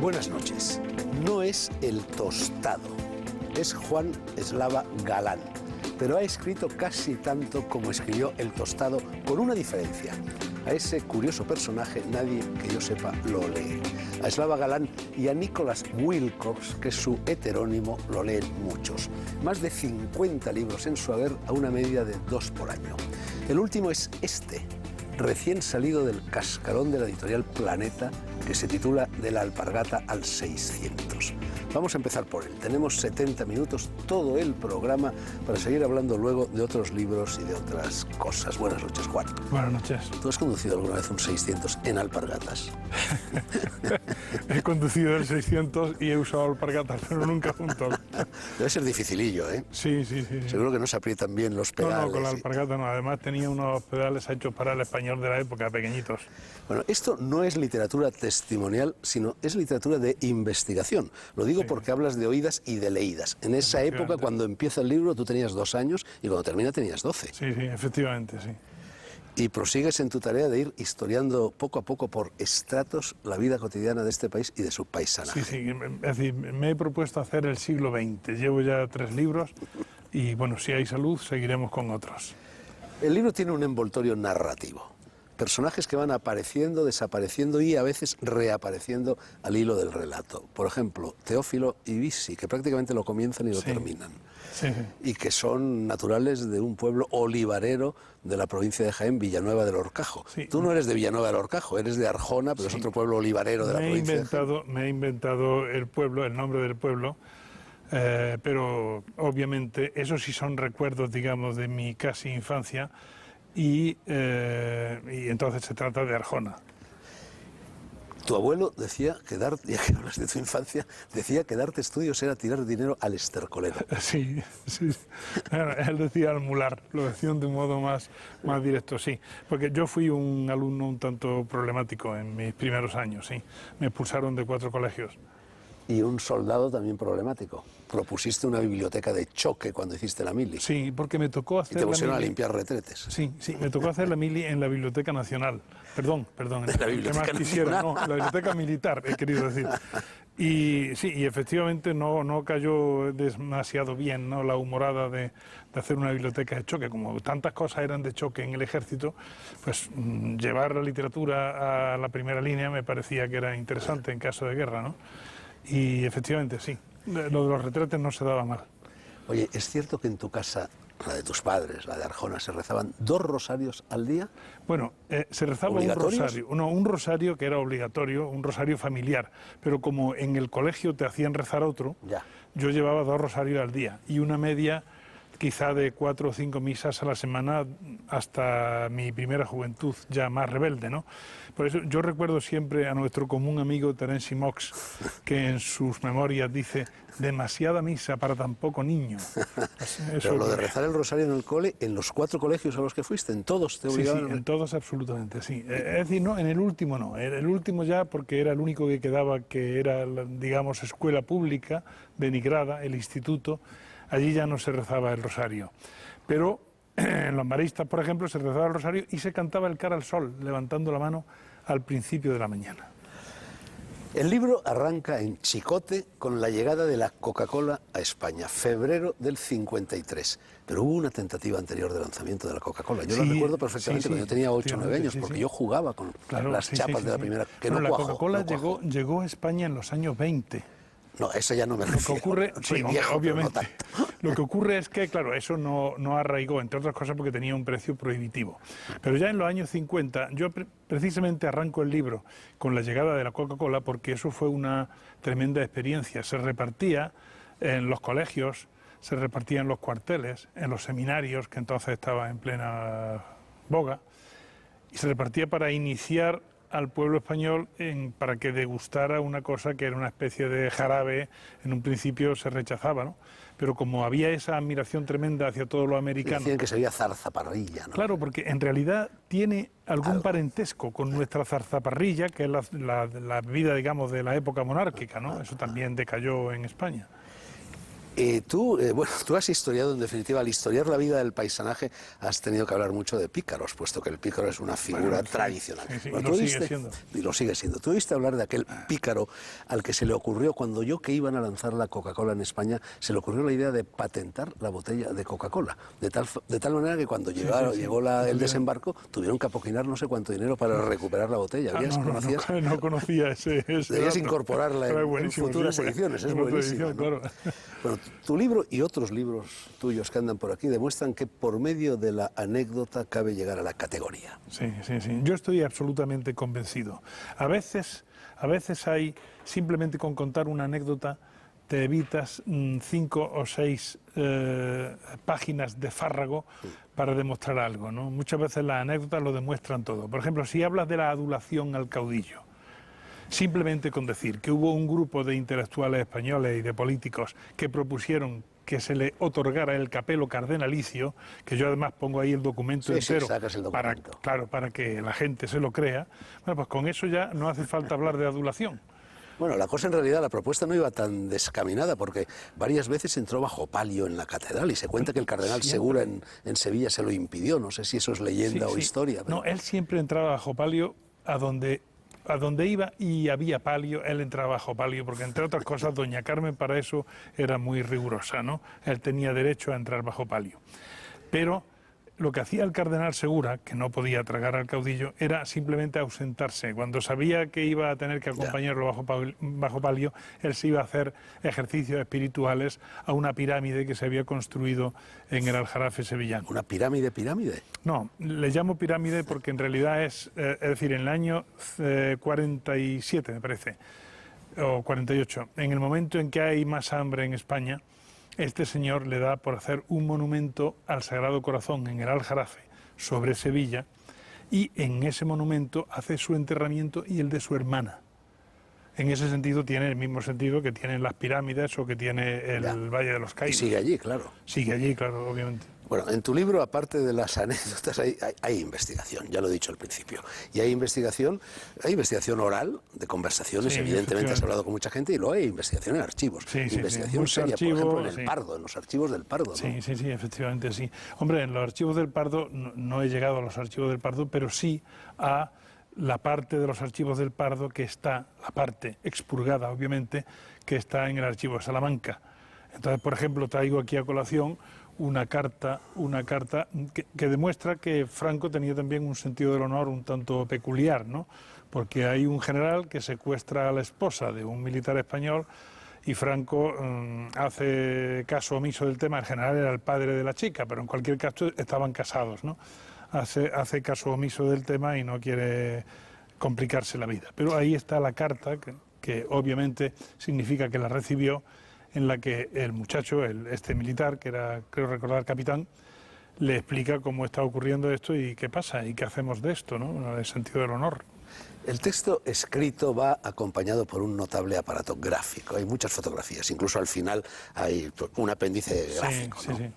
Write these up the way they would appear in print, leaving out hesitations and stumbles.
Buenas noches. No es El Tostado, es Juan Eslava Galán, pero ha escrito casi tanto como escribió El Tostado, con una diferencia. A ese curioso personaje nadie que yo sepa lo lee. A Eslava Galán y a Nicholas Wilcox, que es su heterónimo, lo leen muchos. Más de 50 libros en su haber, a una media de 2 por año. El último es este, recién salido del cascarón de la editorial Planeta, que se titula De la alpargata al 600. Vamos a empezar por él. Tenemos 70 minutos, todo el programa, para seguir hablando luego de otros libros y de otras cosas. Buenas noches, Juan. Buenas noches. ¿Tú has conducido alguna vez un 600 en alpargatas? He conducido el 600 y he usado alpargatas, pero nunca juntos. Debe ser dificilillo, ¿eh? Sí. Seguro que no se aprietan bien los pedales. No, con la alpargata no. Además tenía unos pedales hechos para el español de la época, pequeñitos. Bueno, esto no es literatura testimonial, sino es literatura de investigación. Lo digo porque hablas de oídas y de leídas. En esa época, cuando empieza el libro, tú tenías 2 años y cuando termina tenías 12. Sí, efectivamente, sí. Y prosigues en tu tarea de ir historiando poco a poco por estratos la vida cotidiana de este país y de su paisanaje. Sí. Es decir, me he propuesto hacer el siglo XX. Llevo ya 3 libros y, bueno, si hay salud, seguiremos con otros. El libro tiene un envoltorio narrativo. Personajes que van apareciendo, desapareciendo y a veces reapareciendo al hilo del relato. Por ejemplo, Teófilo y Bisi, que prácticamente lo comienzan y lo terminan. Sí. Y que son naturales de un pueblo olivarero de la provincia de Jaén, Villanueva del Horcajo. Sí. Tú no eres de Villanueva del Horcajo, eres de Arjona, pero es otro pueblo olivarero de la provincia de Jaén. Me he inventado el pueblo, el nombre del pueblo, pero obviamente esos sí son recuerdos, digamos, de mi casi infancia. Y entonces se trata de Arjona. Tu abuelo decía que ya que hablas de tu infancia, decía que darte estudios era tirar dinero al estercolero. Sí. Él decía al mular, lo decían de un modo más directo, sí. Porque yo fui un alumno un tanto problemático en mis primeros años, sí. Me expulsaron de 4 colegios. Y un soldado también problemático. Propusiste una biblioteca de choque cuando hiciste la mili. Sí, porque me tocó hacer. Y te pusieron a limpiar retretes. Sí, me tocó hacer la mili en la Biblioteca Nacional. Perdón. La Biblioteca Nacional. No, la Biblioteca Militar, he querido decir. Y sí, y efectivamente no cayó demasiado bien, ¿no?, la humorada de hacer una biblioteca de choque. Como tantas cosas eran de choque en el ejército, pues llevar la literatura a la primera línea me parecía que era interesante en caso de guerra, ¿no? Y efectivamente, sí, lo de los retretes no se daba mal. Oye, ¿es cierto que en tu casa, la de tus padres, la de Arjona, se rezaban 2 rosarios al día? Bueno, se rezaba un rosario que era obligatorio, un rosario familiar, pero como en el colegio te hacían rezar otro, yo llevaba 2 rosarios al día y una media quizá de 4 o 5 misas a la semana hasta mi primera juventud, ya más rebelde, ¿no? Por eso yo recuerdo siempre a nuestro común amigo Terence Mox, que en sus memorias dice: demasiada misa para tan poco niño. Pero lo de rezar el rosario en el cole, en los 4 colegios a los que fuiste, ¿en todos te obligaban? Sí, en todos absolutamente, sí. Es decir, no, en el último no. El último ya, porque era el único que quedaba, que era, digamos, escuela pública, denigrada, el instituto. Allí ya no se rezaba el rosario. Pero en los maristas, por ejemplo, se rezaba el rosario y se cantaba el Cara al Sol, levantando la mano al principio de la mañana. El libro arranca en Chicote con la llegada de la Coca-Cola a España, febrero del 53. Pero hubo una tentativa anterior de lanzamiento de la Coca-Cola. Yo lo recuerdo perfectamente cuando yo tenía 8 o 9 años, porque yo jugaba con las chapas de la primera. Que bueno, no la cuajo, Coca-Cola llegó a España en los años 20. No, eso ya no me refiero. Lo que ocurre, soy viejo, obviamente, no lo que ocurre es que, claro, eso no arraigó, entre otras cosas porque tenía un precio prohibitivo. Pero ya en los años 50, yo precisamente arranco el libro con la llegada de la Coca-Cola porque eso fue una tremenda experiencia. Se repartía en los colegios, se repartía en los cuarteles, en los seminarios, que entonces estaba en plena boga, y se repartía para iniciar al pueblo español para que degustara una cosa que era una especie de jarabe. En un principio se rechazaba, ¿no? Pero como había esa admiración tremenda hacia todo lo americano... Decían que sería zarzaparrilla, ¿no? Claro, porque en realidad tiene algún parentesco con nuestra zarzaparrilla, que es la vida, digamos, de la época monárquica, ¿no? Eso también decayó en España. Bueno, tú has historiado, en definitiva, al historiar la vida del paisanaje, has tenido que hablar mucho de pícaros, puesto que el pícaro es una figura tradicional. Sí, Bueno, y lo sigue siendo. Y lo sigue siendo. Tú oíste hablar de aquel pícaro al que se le ocurrió, cuando oyó que iban a lanzar la Coca-Cola en España, se le ocurrió la idea de patentar la botella de Coca-Cola, de tal manera que cuando llegó el desembarco, tuvieron que apoquinar no sé cuánto dinero para recuperar la botella. No conocía ese Debías dato. incorporarla en futuras ediciones, es buenísimo, ¿no? Claro. Bueno, tu libro y otros libros tuyos que andan por aquí demuestran que por medio de la anécdota cabe llegar a la categoría. Sí. Yo estoy absolutamente convencido. A veces hay, simplemente con contar una anécdota, te evitas 5 o 6 páginas de fárrago para demostrar algo, ¿no? Muchas veces las anécdotas lo demuestran todo. Por ejemplo, si hablas de la adulación al caudillo, simplemente con decir que hubo un grupo de intelectuales españoles y de políticos que propusieron que se le otorgara el capelo cardenalicio, que yo además pongo ahí el documento entero, sacas el documento. para que la gente se lo crea, bueno, pues con eso ya no hace falta hablar de adulación. Bueno, la cosa en realidad, la propuesta no iba tan descaminada, porque varias veces entró bajo palio en la catedral y se cuenta que el cardenal Segura en Sevilla se lo impidió. No sé si eso es leyenda o historia. Pero... No, él siempre entraba bajo palio a donde iba y había palio, él entraba bajo palio, porque entre otras cosas doña Carmen para eso era muy rigurosa, ¿no? Él tenía derecho a entrar bajo palio. Pero lo que hacía el cardenal Segura, que no podía tragar al caudillo, era simplemente ausentarse. Cuando sabía que iba a tener que acompañarlo bajo palio, él se iba a hacer ejercicios espirituales a una pirámide que se había construido en el Aljarafe sevillano. ¿Una pirámide? No, le llamo pirámide porque en realidad es decir, en el año 47, me parece, o 48, en el momento en que hay más hambre en España, este señor le da por hacer un monumento al Sagrado Corazón en el Aljarafe sobre Sevilla, y en ese monumento hace su enterramiento y el de su hermana. En ese sentido tiene el mismo sentido que tienen las pirámides o que tiene el Valle de los Caídos. Y sigue allí, claro. Sigue allí, claro, obviamente. Bueno, en tu libro, aparte de las anécdotas, hay investigación, ya lo he dicho al principio. Y hay investigación oral, de conversaciones, evidentemente has hablado con mucha gente, y luego hay investigación en archivos. Investigación seria, por ejemplo, en el Pardo, en los archivos del Pardo, ¿no? Sí, efectivamente, sí. Hombre, en los archivos del Pardo, no he llegado a los archivos del Pardo, pero sí a la parte de los archivos del Pardo que está, la parte expurgada, obviamente, que está en el archivo de Salamanca. Entonces, por ejemplo, traigo aquí a colación una carta que demuestra que Franco tenía también un sentido del honor un tanto peculiar, ¿no? Porque hay un general que secuestra a la esposa de un militar español y Franco hace caso omiso del tema. El general era el padre de la chica, pero en cualquier caso estaban casados, ¿no? Hace caso omiso del tema y no quiere complicarse la vida. Pero ahí está la carta, que obviamente significa que la recibió, en la que el muchacho, este militar, que era, creo recordar, capitán, le explica cómo está ocurriendo esto y qué pasa y qué hacemos de esto, ¿no? En el sentido del honor. El texto escrito va acompañado por un notable aparato gráfico. Hay muchas fotografías, incluso al final hay un apéndice gráfico, ¿no? Sí.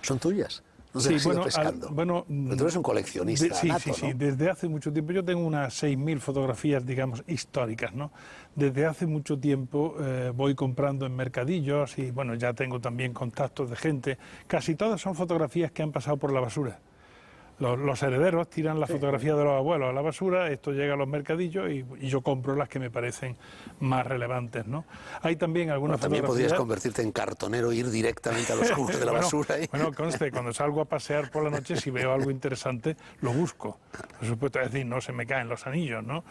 ¿Son tuyas? ¿No te has ido pescando? Bueno, pero tú eres un coleccionista nato, sí, ¿no? Desde hace mucho tiempo. Yo tengo unas 6.000 fotografías, digamos, históricas, ¿no? Desde hace mucho tiempo voy comprando en mercadillos y, bueno, ya tengo también contactos de gente. Casi todas son fotografías que han pasado por la basura. Los herederos tiran la fotografía de los abuelos a la basura, esto llega a los mercadillos y yo compro las que me parecen más relevantes, ¿no? Hay también algunas también fotografías... podrías convertirte en cartonero e ir directamente a los cubos de la basura. Bueno, conste, cuando salgo a pasear por la noche, si veo algo interesante, lo busco. Por supuesto, es decir, no se me caen los anillos, ¿no?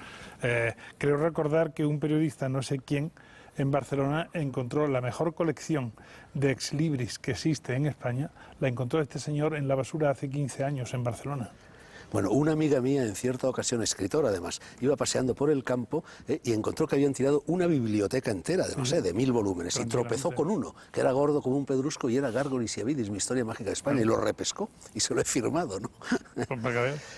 Creo recordar que un periodista, no sé quién, en Barcelona encontró la mejor colección de exlibris que existe en España, la encontró este señor en la basura hace 15 años en Barcelona. Bueno, una amiga mía, en cierta ocasión, escritora además, iba paseando por el campo y encontró que habían tirado una biblioteca entera, de no sé, de 1000 volúmenes, y tropezó con uno, que era gordo como un pedrusco y era Gárgonis y Avidis, mi historia mágica de España, y lo repescó y se lo he firmado, ¿no?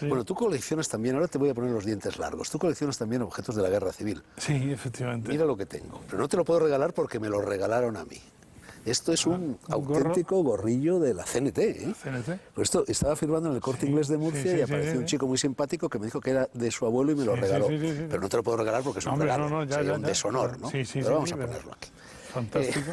Bueno, tú coleccionas también, ahora te voy a poner los dientes largos, tú coleccionas también objetos de la guerra civil. Sí, efectivamente. Mira lo que tengo, pero no te lo puedo regalar porque me lo regalaron a mí. Esto es un auténtico gorrillo de la CNT, ¿eh? ¿CNT? Pues esto estaba firmando en el Corte Inglés de Murcia y apareció un chico muy simpático que me dijo que era de su abuelo y me lo regaló. Pero no te lo puedo regalar porque es un regalo, sería un deshonor, ¿no? Pero vamos a ponerlo aquí. Fantástico.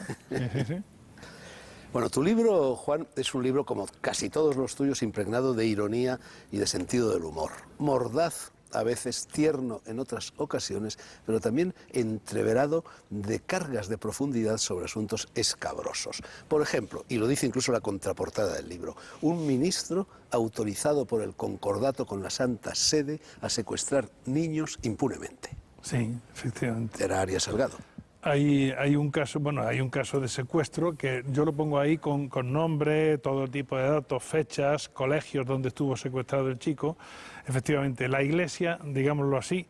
Bueno, tu libro, Juan, es un libro, como casi todos los tuyos, impregnado de ironía y de sentido del humor. Mordaz, a veces tierno en otras ocasiones, pero también entreverado de cargas de profundidad sobre asuntos escabrosos. Por ejemplo, y lo dice incluso la contraportada del libro, un ministro autorizado por el concordato con la Santa Sede a secuestrar niños impunemente. Sí, efectivamente. Era Arias Salgado. Hay un caso, bueno, hay un caso de secuestro que yo lo pongo ahí con nombre, todo tipo de datos, fechas, colegios donde estuvo secuestrado el chico. Efectivamente, la Iglesia, digámoslo así,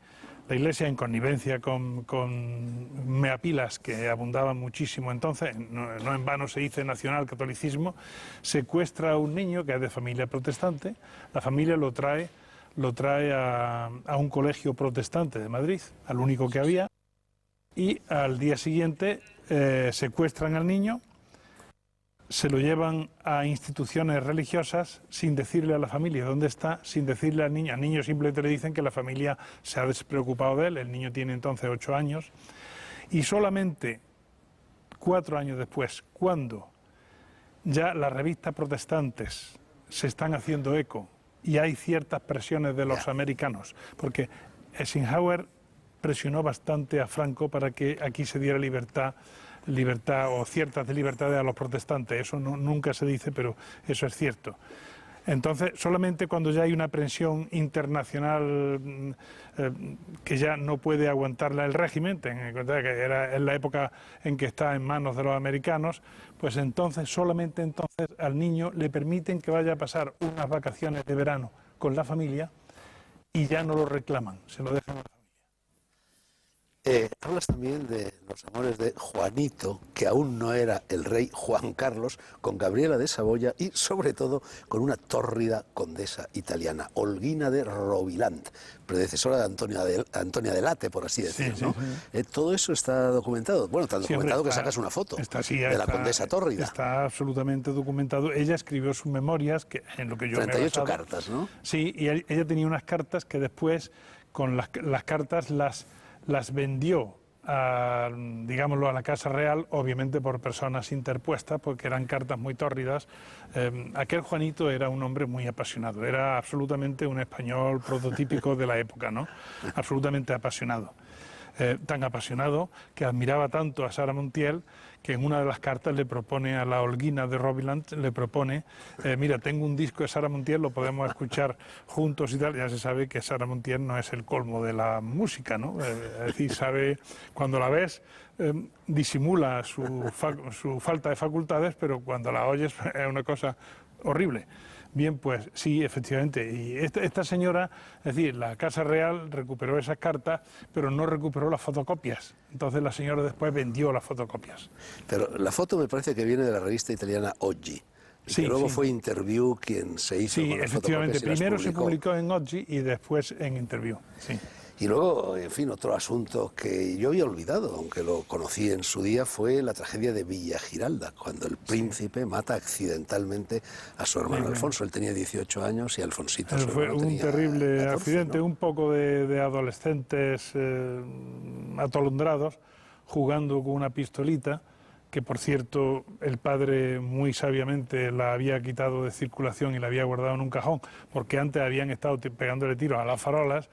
la Iglesia en connivencia con meapilas que abundaban muchísimo entonces, no en vano se dice nacionalcatolicismo, secuestra a un niño que es de familia protestante, la familia lo trae a un colegio protestante de Madrid, al único que había, y al día siguiente secuestran al niño, se lo llevan a instituciones religiosas sin decirle a la familia dónde está, sin decirle al niño simplemente le dicen que la familia se ha despreocupado de él, el niño tiene entonces 8 años, y solamente 4 años después, cuando ya las revistas protestantes se están haciendo eco y hay ciertas presiones de los americanos, porque Eisenhower presionó bastante a Franco para que aquí se diera libertad o ciertas libertades a los protestantes. Eso nunca se dice, pero eso es cierto. Entonces, solamente cuando ya hay una presión internacional que ya no puede aguantarla el régimen, ten en cuenta que era en la época en que está en manos de los americanos, pues entonces, solamente entonces, al niño le permiten que vaya a pasar unas vacaciones de verano con la familia y ya no lo reclaman, se lo dejan a la familia. Hablas también de los amores de Juanito, que aún no era el rey Juan Carlos, con Gabriela de Saboya y, sobre todo, con una tórrida condesa italiana, Olguina de Roviland, predecesora de Antonia de Late, por así decirlo, sí, ¿no? Sí. Todo eso está documentado. Bueno, tan documentado hombre, que sacas una foto de la condesa tórrida. Está absolutamente documentado. Ella escribió sus memorias, que en lo que yo 38 me he basado, cartas, ¿no? Sí, y ella tenía unas cartas que después, con las cartas las vendió digámoslo, a la Casa Real, obviamente por personas interpuestas, porque eran cartas muy tórridas. Aquel Juanito era un hombre muy apasionado, era absolutamente un español prototípico de la época, ¿no? Absolutamente apasionado. Tan apasionado que admiraba tanto a Sara Montiel que en una de las cartas le propone a la Olguina de Roviland, le propone, mira, tengo un disco de Sara Montiel, lo podemos escuchar juntos y tal. Ya se sabe que Sara Montiel no es el colmo de la música, ¿no? Es decir, sabe, cuando la ves, disimula su falta de facultades, pero cuando la oyes es una cosa horrible. Bien, pues sí, efectivamente. Y esta señora, es decir, la Casa Real recuperó esas cartas, pero no recuperó las fotocopias. Entonces la señora después vendió las fotocopias. Pero la foto me parece que viene de la revista italiana Oggi. Sí, que luego sí. fue Interview quien se hizo Sí, con las efectivamente. fotocopias y Primero las se publicó. publicó en Oggi y después en Interview. Sí. Y luego, en fin, otro asunto que yo había olvidado, aunque lo conocí en su día, fue la tragedia de Villa Giralda, cuando el príncipe mata accidentalmente a su hermano Alfonso. Él tenía 18 años y Alfonsito, su Fue hermano, un tenía terrible 14, accidente, ¿no? un poco de adolescentes atolondrados jugando con una pistolita, que por cierto el padre muy sabiamente la había quitado de circulación y la había guardado en un cajón, porque antes habían estado pegándole tiros a las farolas.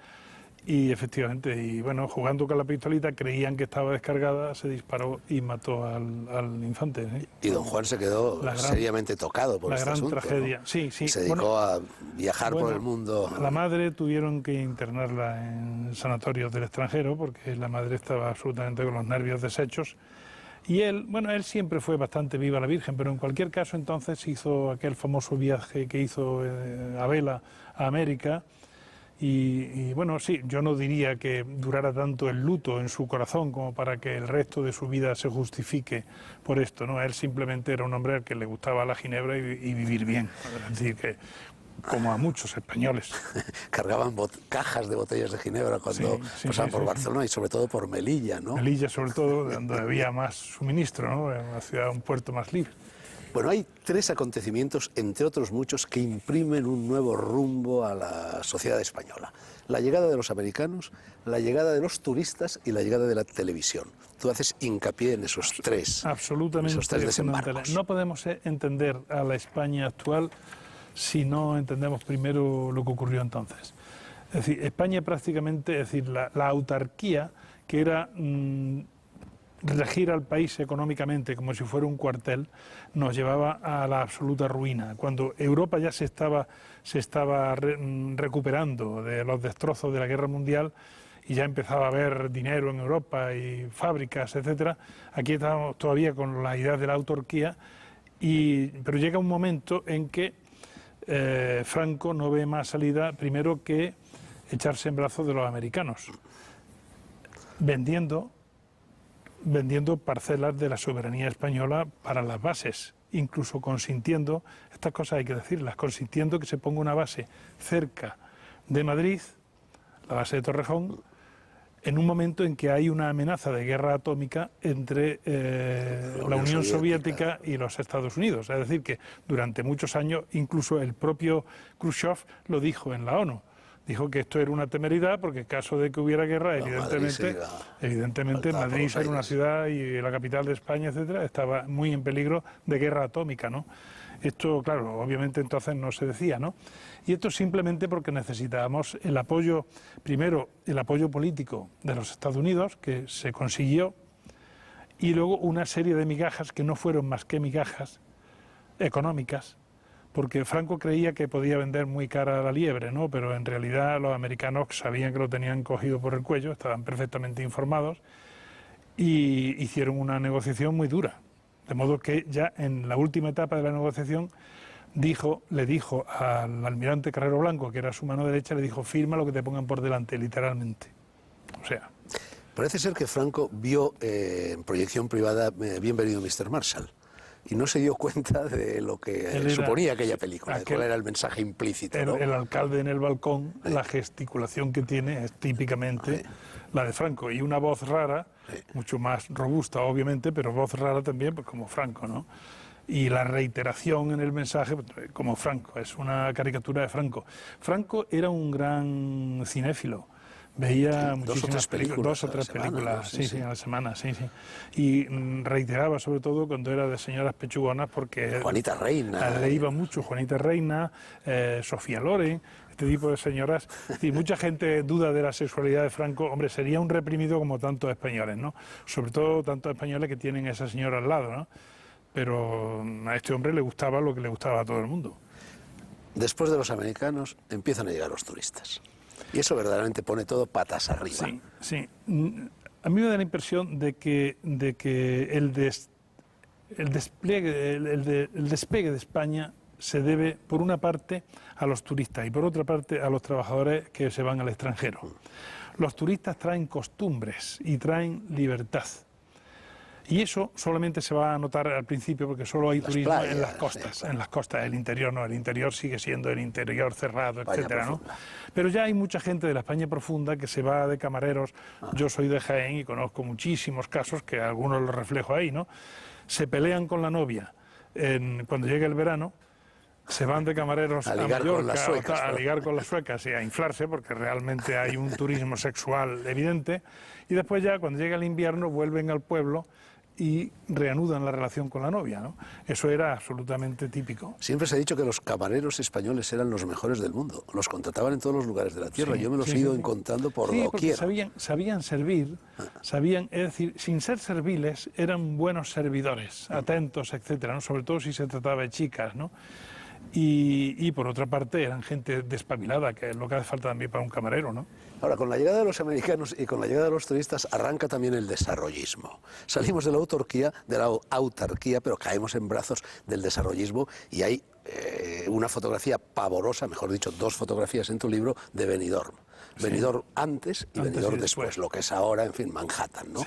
Y efectivamente, y bueno, jugando con la pistolita, creían que estaba descargada, se disparó y mató al infante. ¿Sí? Y don Juan se quedó seriamente tocado por este asunto. La gran tragedia, ¿no? sí, sí. Se dedicó a viajar por el mundo. La madre tuvieron que internarla en sanatorios del extranjero, porque la madre estaba absolutamente con los nervios deshechos. Y él, bueno, él siempre fue bastante viva la Virgen, pero en cualquier caso entonces hizo aquel famoso viaje que hizo a vela a América. Y bueno, sí, yo no diría que durara tanto el luto en su corazón como para que el resto de su vida se justifique por esto, ¿no? Él simplemente era un hombre al que le gustaba la ginebra y vivir bien. Es decir, que como a muchos españoles. Cargaban cajas de botellas de ginebra cuando pasaban por Barcelona y sobre todo por Melilla, ¿no? Melilla, sobre todo, donde había más suministro, ¿no? En una ciudad, un puerto más libre. Bueno, hay tres acontecimientos, entre otros muchos, que imprimen un nuevo rumbo a la sociedad española. La llegada de los americanos, la llegada de los turistas y la llegada de la televisión. Tú haces hincapié en esos tres, absolutamente en esos tres desembarcos. No podemos entender a la España actual si no entendemos primero lo que ocurrió entonces. Es decir, España prácticamente, es decir, la autarquía, que era regir al país económicamente como si fuera un cuartel, nos llevaba a la absoluta ruina. Cuando Europa ya se estaba recuperando de los destrozos de la Guerra Mundial y ya empezaba a haber dinero en Europa y fábricas, etcétera, aquí estábamos todavía con la idea de la autarquía, pero llega un momento en que Franco no ve más salida primero que echarse en brazos de los americanos, vendiendo parcelas de la soberanía española para las bases, incluso consintiendo, estas cosas hay que decirlas, consintiendo que se ponga una base cerca de Madrid, la base de Torrejón, en un momento en que hay una amenaza de guerra atómica entre la Unión Soviética y los Estados Unidos. Es decir, que durante muchos años, incluso el propio Khrushchev lo dijo en la ONU. Dijo que esto era una temeridad porque en caso de que hubiera guerra, evidentemente Madrid era una ciudad y la capital de España, etcétera, estaba muy en peligro de guerra atómica, ¿no? Esto, claro, obviamente entonces no se decía, ¿no? Y esto simplemente porque necesitábamos el apoyo, primero el apoyo político de los Estados Unidos, que se consiguió, y luego una serie de migajas que no fueron más que migajas económicas, porque Franco creía que podía vender muy cara la liebre, ¿no? Pero en realidad los americanos sabían que lo tenían cogido por el cuello, estaban perfectamente informados y hicieron una negociación muy dura. De modo que ya en la última etapa de la negociación le dijo al almirante Carrero Blanco, que era su mano derecha, le dijo: firma lo que te pongan por delante, literalmente. O sea... Parece ser que Franco vio en proyección privada Bienvenido Mr. Marshall. Y no se dio cuenta de lo que suponía aquella película, de cuál era el mensaje implícito, ¿no? El alcalde en el balcón, la gesticulación que tiene es típicamente la de Franco, y una voz rara, mucho más robusta obviamente, pero voz rara también, pues como Franco, ¿no? Y la reiteración en el mensaje, como Franco, es una caricatura de Franco. Franco era un gran cinéfilo. Veía muchísimas películas, 2 o 3 películas, sí, a la semana, sí. Y reiteraba sobre todo cuando era de señoras pechugonas, porque Juanita Reina. Le iba mucho Juanita Reina, Sofía Loren, este tipo de señoras. Y mucha gente duda de la sexualidad de Franco. Hombre, sería un reprimido como tantos españoles, ¿no? Sobre todo tantos españoles que tienen a esa señora al lado, ¿no? Pero a este hombre le gustaba lo que le gustaba a todo el mundo. Después de los americanos empiezan a llegar los turistas. Y eso verdaderamente pone todo patas arriba. Sí. A mí me da la impresión de que el despegue de España se debe, por una parte, a los turistas y por otra parte a los trabajadores que se van al extranjero. Los turistas traen costumbres y traen libertad. Y eso solamente se va a notar al principio porque solo hay turismo playas, en las costas. En las costas, el interior no, el interior sigue siendo el interior cerrado, etcétera, ¿no? Pero ya hay mucha gente de la España profunda que se va de camareros. Yo soy de Jaén y conozco muchísimos casos, que algunos los reflejo ahí, ¿no? Se pelean con la novia cuando llega el verano, se van de camareros a Mallorca a ligar con las suecas y a inflarse, porque realmente hay un turismo sexual evidente, y después ya cuando llega el invierno vuelven al pueblo y reanudan la relación con la novia, ¿no? Eso era absolutamente típico. Siempre se ha dicho que los camareros españoles eran los mejores del mundo. Los contrataban en todos los lugares de la tierra. Yo me los he ido encontrando por doquier. Sabían servir, es decir, sin ser serviles, eran buenos servidores, atentos, etcétera, ¿no? Sobre todo si se trataba de chicas, ¿no? Y por otra parte eran gente despabilada, que es lo que hace falta también para un camarero, ¿no? Ahora, con la llegada de los americanos y con la llegada de los turistas arranca también el desarrollismo. Salimos de la autarquía, pero caemos en brazos del desarrollismo y hay una fotografía pavorosa, mejor dicho, 2 fotografías en tu libro, de Benidorm. Benidorm antes y Benidorm después, lo que es ahora, en fin, Manhattan, ¿no?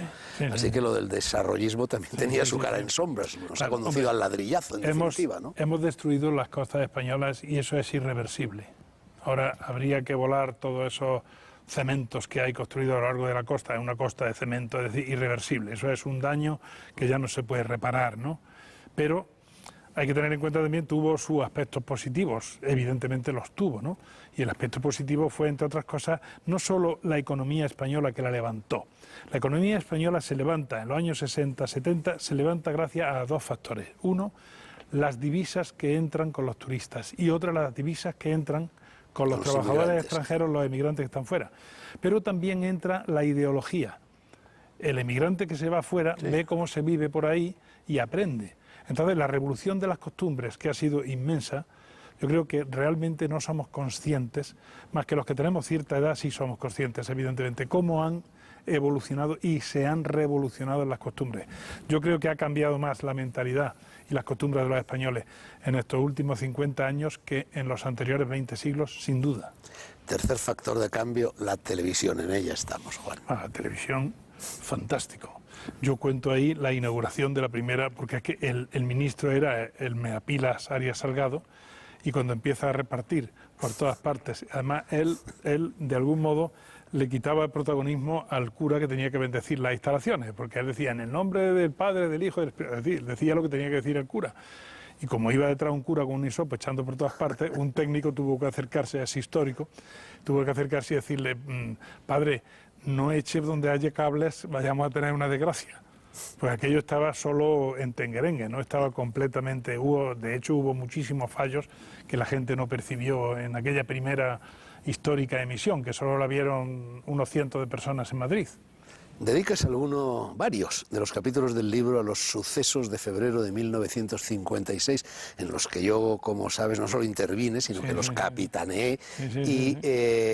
Así que lo del desarrollismo también tenía su cara en sombras, nos ha conducido al ladrillazo, en definitiva, ¿no? Hemos destruido las costas españolas y eso es irreversible. Ahora habría que volar todos esos cementos que hay construidos a lo largo de la costa, es una costa de cemento, es decir, irreversible. Eso es un daño que ya no se puede reparar, ¿no? Pero hay que tener en cuenta también, tuvo sus aspectos positivos, evidentemente los tuvo, ¿no? Y el aspecto positivo fue, entre otras cosas, no solo la economía española que la levantó. La economía española se levanta en los años 60, 70, se levanta gracias a dos factores. Uno, las divisas que entran con los turistas, y otra, las divisas que entran con los trabajadores extranjeros, los emigrantes que están fuera. Pero también entra la ideología. El emigrante que se va afuera ve cómo se vive por ahí y aprende. Entonces, la revolución de las costumbres, que ha sido inmensa, yo creo que realmente no somos conscientes, más que los que tenemos cierta edad sí somos conscientes, evidentemente, cómo han evolucionado y se han revolucionado las costumbres. Yo creo que ha cambiado más la mentalidad y las costumbres de los españoles en estos últimos 50 años que en los anteriores 20 siglos, sin duda. Tercer factor de cambio, la televisión. En ella estamos, Juan. La televisión, fantástico. Yo cuento ahí la inauguración de la primera, porque es que el ministro era el Meapilas Arias Salgado, y cuando empieza a repartir por todas partes, además él de algún modo le quitaba el protagonismo al cura que tenía que bendecir las instalaciones, porque él decía en el nombre del Padre, del Hijo, del Espíritu, es decir, decía lo que tenía que decir el cura. Y como iba detrás un cura con un hisopo echando por todas partes, un técnico tuvo que acercarse, es histórico, tuvo que acercarse y decirle, padre, no eche donde haya cables, vayamos a tener una desgracia. Pues aquello estaba solo en tenguerengue, no estaba completamente, de hecho hubo muchísimos fallos que la gente no percibió en aquella primera histórica emisión, que solo la vieron unos cientos de personas en Madrid. Dedicas varios de los capítulos del libro a los sucesos de febrero de 1956, en los que yo, como sabes, no solo intervine, sino que los capitaneé.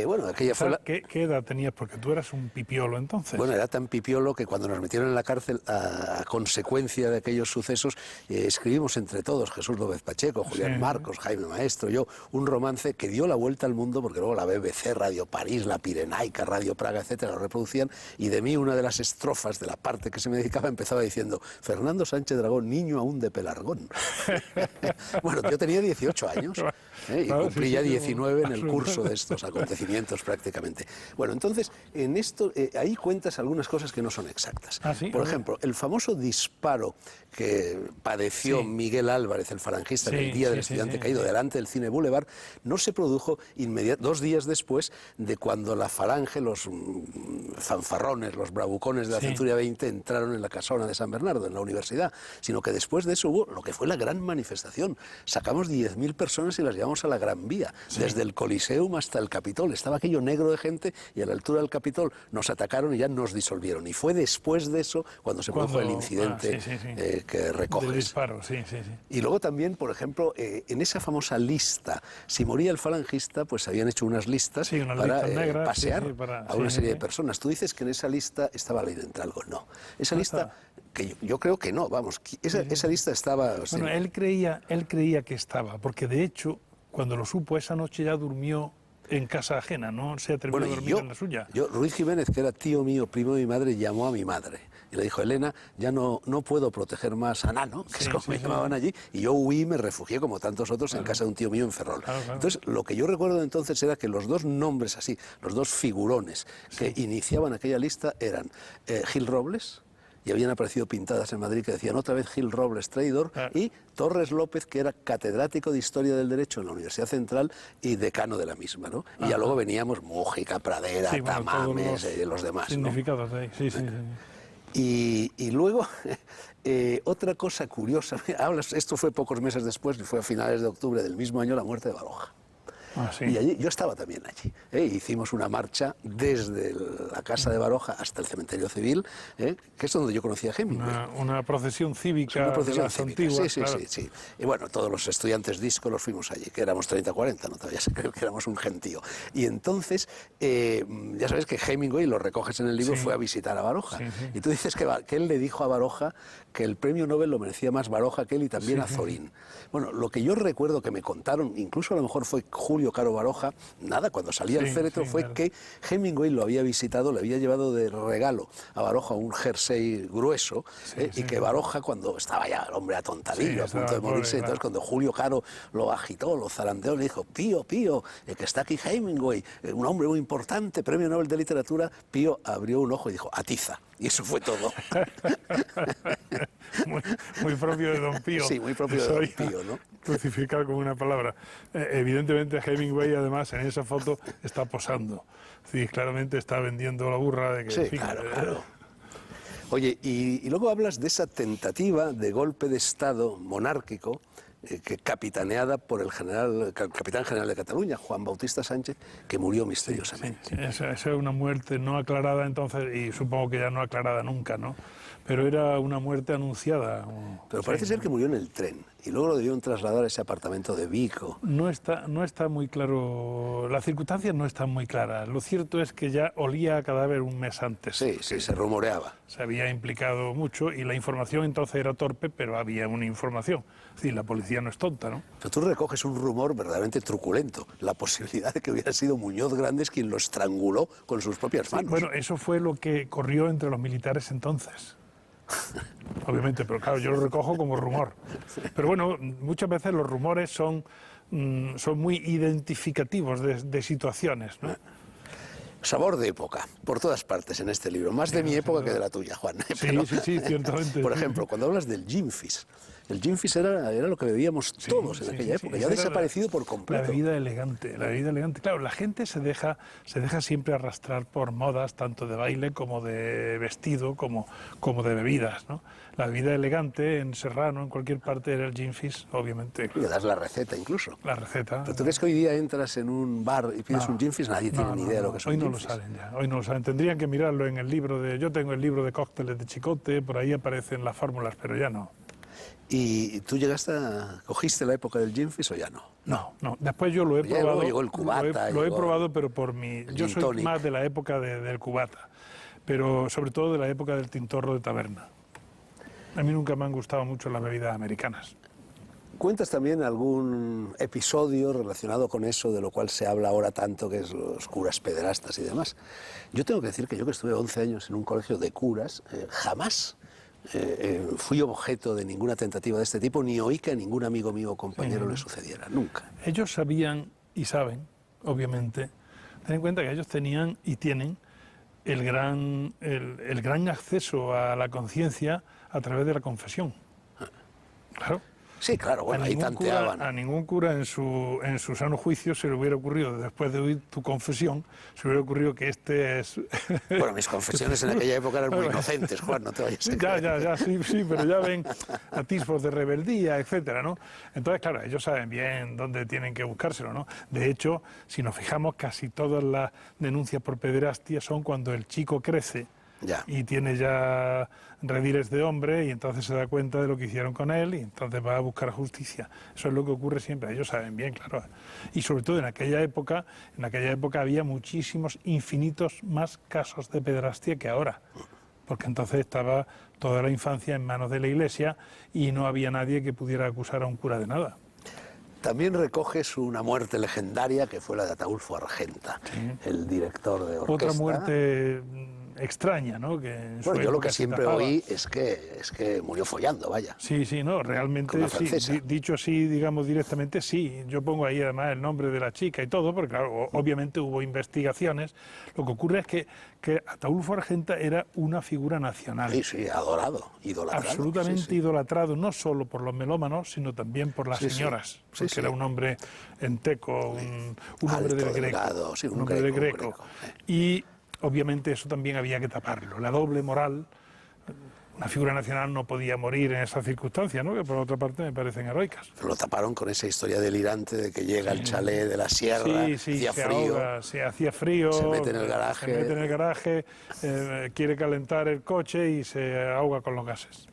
Bueno, aquella fue ¿Qué edad tenías? Porque tú eras un pipiolo entonces. Bueno, era tan pipiolo que cuando nos metieron en la cárcel, a consecuencia de aquellos sucesos, escribimos entre todos, Jesús López Pacheco, Julián Marcos, Jaime Maestro, yo, un romance que dio la vuelta al mundo, porque luego la BBC, Radio París, la Pirenaica, Radio Praga, etcétera, lo reproducían, y de mí una de las estrofas de la parte que se me dedicaba empezaba diciendo Fernando Sánchez Dragón, niño aún de pelargón. Bueno, yo tenía 18 años y cumplí ya 19 en el curso de estos acontecimientos prácticamente. Bueno, entonces, en esto, ahí cuentas algunas cosas que no son exactas. Por ejemplo, el famoso disparo que padeció Miguel Álvarez, el falangista, en el día del estudiante caído, delante del Cine Boulevard, no se produjo 2 días después de cuando la falange, los fanfarrones, los bravucones de la centuria XX entraron en la casona de San Bernardo, en la universidad, sino que después de eso hubo lo que fue la gran manifestación. Sacamos 10.000 personas y las llevamos a la Gran Vía, desde el Coliseum hasta el Capitol. Estaba aquello negro de gente y a la altura del Capitol nos atacaron y ya nos disolvieron. Y fue después de eso cuando se produjo el incidente que recoges. Del disparo, Y luego también, por ejemplo, en esa famosa lista, si moría el falangista, pues habían hecho unas listas para negras, pasear a una serie de personas. Tú dices que en esa lista estaba la ley de Entralgo. No, esa lista, que yo creo que no, vamos, esa lista estaba... Bueno, él creía que estaba, porque de hecho, cuando lo supo, esa noche ya durmió en casa ajena, no se atrevió a dormir en la suya. Ruiz Jiménez, que era tío mío, primo de mi madre, llamó a mi madre y le dijo, Elena, ya no puedo proteger más a Nano, que es como me llamaban allí, y yo huí y me refugié, como tantos otros, en casa de un tío mío en Ferrol. Entonces, lo que yo recuerdo de entonces era que los dos nombres así, los dos figurones que iniciaban aquella lista eran Gil Robles, y habían aparecido pintadas en Madrid que decían otra vez Gil Robles traidor, y Torres López, que era catedrático de Historia del Derecho en la Universidad Central y decano de la misma, ¿no? Y ya luego veníamos Mújica, Pradera, Tamames, los demás, significados, ¿no? Sí. Y luego, otra cosa curiosa, esto fue pocos meses después, fue a finales de octubre del mismo año, la muerte de Baroja. Y allí, yo estaba también allí. Hicimos una marcha desde la casa de Baroja hasta el cementerio civil, que es donde yo conocí a Hemingway. Una procesión cívica. Sí. Y bueno, todos los estudiantes disco los fuimos allí, que éramos 30, 40, no todavía se cree que éramos un gentío. Y entonces, ya sabes que Hemingway, lo recoges en el libro, fue a visitar a Baroja. Y tú dices que él le dijo a Baroja que el premio Nobel lo merecía más Baroja que él y también a Zorín. Bueno, lo que yo recuerdo que me contaron, incluso a lo mejor fue Julio Julio Caro Baroja, nada, cuando salía el féretro fue claro. que Hemingway lo había visitado, le había llevado de regalo a Baroja un jersey grueso, y que Baroja, cuando estaba ya el hombre atontadillo, a punto de morirse, entonces cuando Julio Caro lo agitó, lo zarandeó, le dijo, Pío, Pío, que está aquí Hemingway, un hombre muy importante, premio Nobel de Literatura. Pío abrió un ojo y dijo, atiza. Y eso fue todo. muy propio de Don Pío. Sí, muy propio de Don Pío, ¿no? Crucificar con una palabra. Evidentemente Hemingway, además, en esa foto está posando. Sí, claramente está vendiendo la burra de que... Sí, en fin, claro. Oye, y luego hablas de esa tentativa de golpe de Estado monárquico que capitaneada por el capitán general de Cataluña, Juan Bautista Sánchez, que murió misteriosamente. Sí. Esa es una muerte no aclarada entonces, y supongo que ya no aclarada nunca, ¿no? Pero era una muerte anunciada. Pero parece ser que murió en el tren y luego lo debieron trasladar a ese apartamento de Vico. No está muy claro, las circunstancias no están muy claras. Lo cierto es que ya olía a cadáver un mes antes. Sí, se rumoreaba. Se había implicado mucho y la información entonces era torpe, pero había una información. Es decir, la policía no es tonta, ¿no? Pero tú recoges un rumor verdaderamente truculento, la posibilidad de que hubiera sido Muñoz Grandes quien lo estranguló con sus propias manos. Bueno, eso fue lo que corrió entre los militares entonces. Obviamente, pero claro, yo lo recojo como rumor. Pero bueno, muchas veces los rumores son muy identificativos de situaciones, ¿no? Sabor de época, por todas partes en este libro, más de mi época que de la tuya, Juan. Sí, ciertamente. Por ejemplo, cuando hablas del Gin-Fizz, el Gin-Fizz era lo que bebíamos todos en aquella época, ya ha desaparecido por completo. La bebida elegante, Claro, la gente se deja siempre arrastrar por modas, tanto de baile como de vestido, como de bebidas, ¿no? La bebida elegante en Serrano, en cualquier parte, era el Gin-Fizz, obviamente. Le das la receta incluso. La receta. Pero tú crees que hoy día entras en un bar y pides un Gin-Fizz, nadie tiene ni idea de lo que es un Gin-Fizz. Hoy no lo saben. Tendrían que mirarlo en el libro de... Yo tengo el libro de cócteles de Chicote, por ahí aparecen las fórmulas, pero ya no. ¿Y tú cogiste la época del Gin-Fizz o ya no? No. Después yo lo he probado. Llegó el cubata. Lo he probado, pero yo soy más de la época del cubata, pero sobre todo de la época del tintorro de taberna. A mí nunca me han gustado mucho las bebidas americanas. ¿Cuentas también algún episodio relacionado con eso, de lo cual se habla ahora tanto, que es los curas pederastas y demás? Yo tengo que decir que yo, que estuve 11 años en un colegio de curas, jamás fui objeto de ninguna tentativa de este tipo, ni oí que a ningún amigo mío o compañero le sucediera, nunca. Ellos sabían y saben, obviamente, ten en cuenta que ellos tenían y tienen el gran acceso a la conciencia a través de la confesión. Claro. Sí, claro, bueno, ahí tanteaban. A ningún cura en su sano juicio se le hubiera ocurrido, después de oír tu confesión, se le hubiera ocurrido que este es... Bueno, mis confesiones en aquella época eran muy inocentes, Juan, no te vayas a creer. Ya, sí, pero ya ven atisbos de rebeldía, etcétera, ¿no? Entonces, claro, ellos saben bien dónde tienen que buscárselo, ¿no? De hecho, si nos fijamos, casi todas las denuncias por pederastia son cuando el chico crece y tiene ya rediles de hombre y entonces se da cuenta de lo que hicieron con él y entonces va a buscar justicia. Eso es lo que ocurre siempre, ellos saben bien, claro. Y sobre todo en aquella época había muchísimos, infinitos más casos de pederastia que ahora, porque entonces estaba toda la infancia en manos de la Iglesia y no había nadie que pudiera acusar a un cura de nada. También recoges una muerte legendaria que fue la de Ataulfo Argenta, el director de orquesta. Otra muerte extraña, ¿no? Que bueno, yo lo que siempre oí es que murió follando, vaya. Sí, no, realmente sí, dicho así, digamos directamente, sí. Yo pongo ahí además el nombre de la chica y todo, porque claro, obviamente hubo investigaciones. Lo que ocurre es que Ataulfo Argenta era una figura nacional. Sí, adorado, idolatrado. Absolutamente idolatrado, no solo por los melómanos, sino también por las señoras. Porque era un hombre enteco, un hombre del Greco. Un hombre del Greco. Y obviamente eso también había que taparlo. La doble moral, una figura nacional no podía morir en esas circunstancias, ¿no? Que por otra parte me parecen heroicas. Pero lo taparon con esa historia delirante de que llega al chalet de la sierra, hacía frío, se mete en el garaje, quiere calentar el coche y se ahoga con los gases.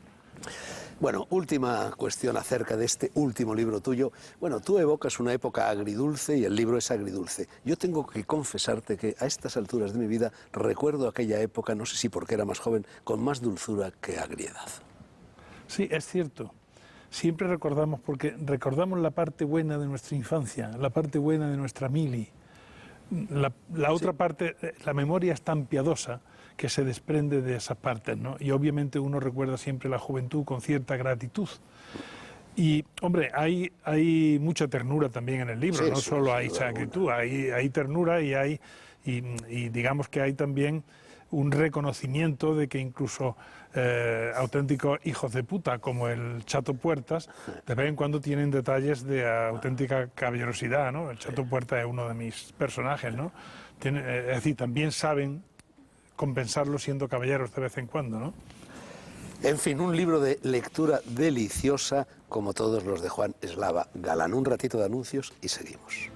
Bueno, última cuestión acerca de este último libro tuyo. Bueno, tú evocas una época agridulce y el libro es agridulce. Yo tengo que confesarte que a estas alturas de mi vida recuerdo aquella época, no sé si porque era más joven, con más dulzura que agriedad. Sí, es cierto. siempre recordamos, porque recordamos la parte buena de nuestra infancia, la parte buena de nuestra mili. La otra parte, la memoria es tan piadosa que se desprende de esas partes, ¿no? Y obviamente uno recuerda siempre la juventud con cierta gratitud. Y, hombre, hay mucha ternura también en el libro, no solo hay sacritud, hay ternura y digamos que hay también un reconocimiento de que incluso auténticos hijos de puta como el Chato Puertas de vez en cuando tienen detalles de auténtica caballerosidad, ¿no? El Chato Puertas es uno de mis personajes, ¿no? Es decir, también saben compensarlo siendo caballeros de vez en cuando, ¿no? En fin, un libro de lectura deliciosa como todos los de Juan Eslava Galán. Un ratito de anuncios y seguimos.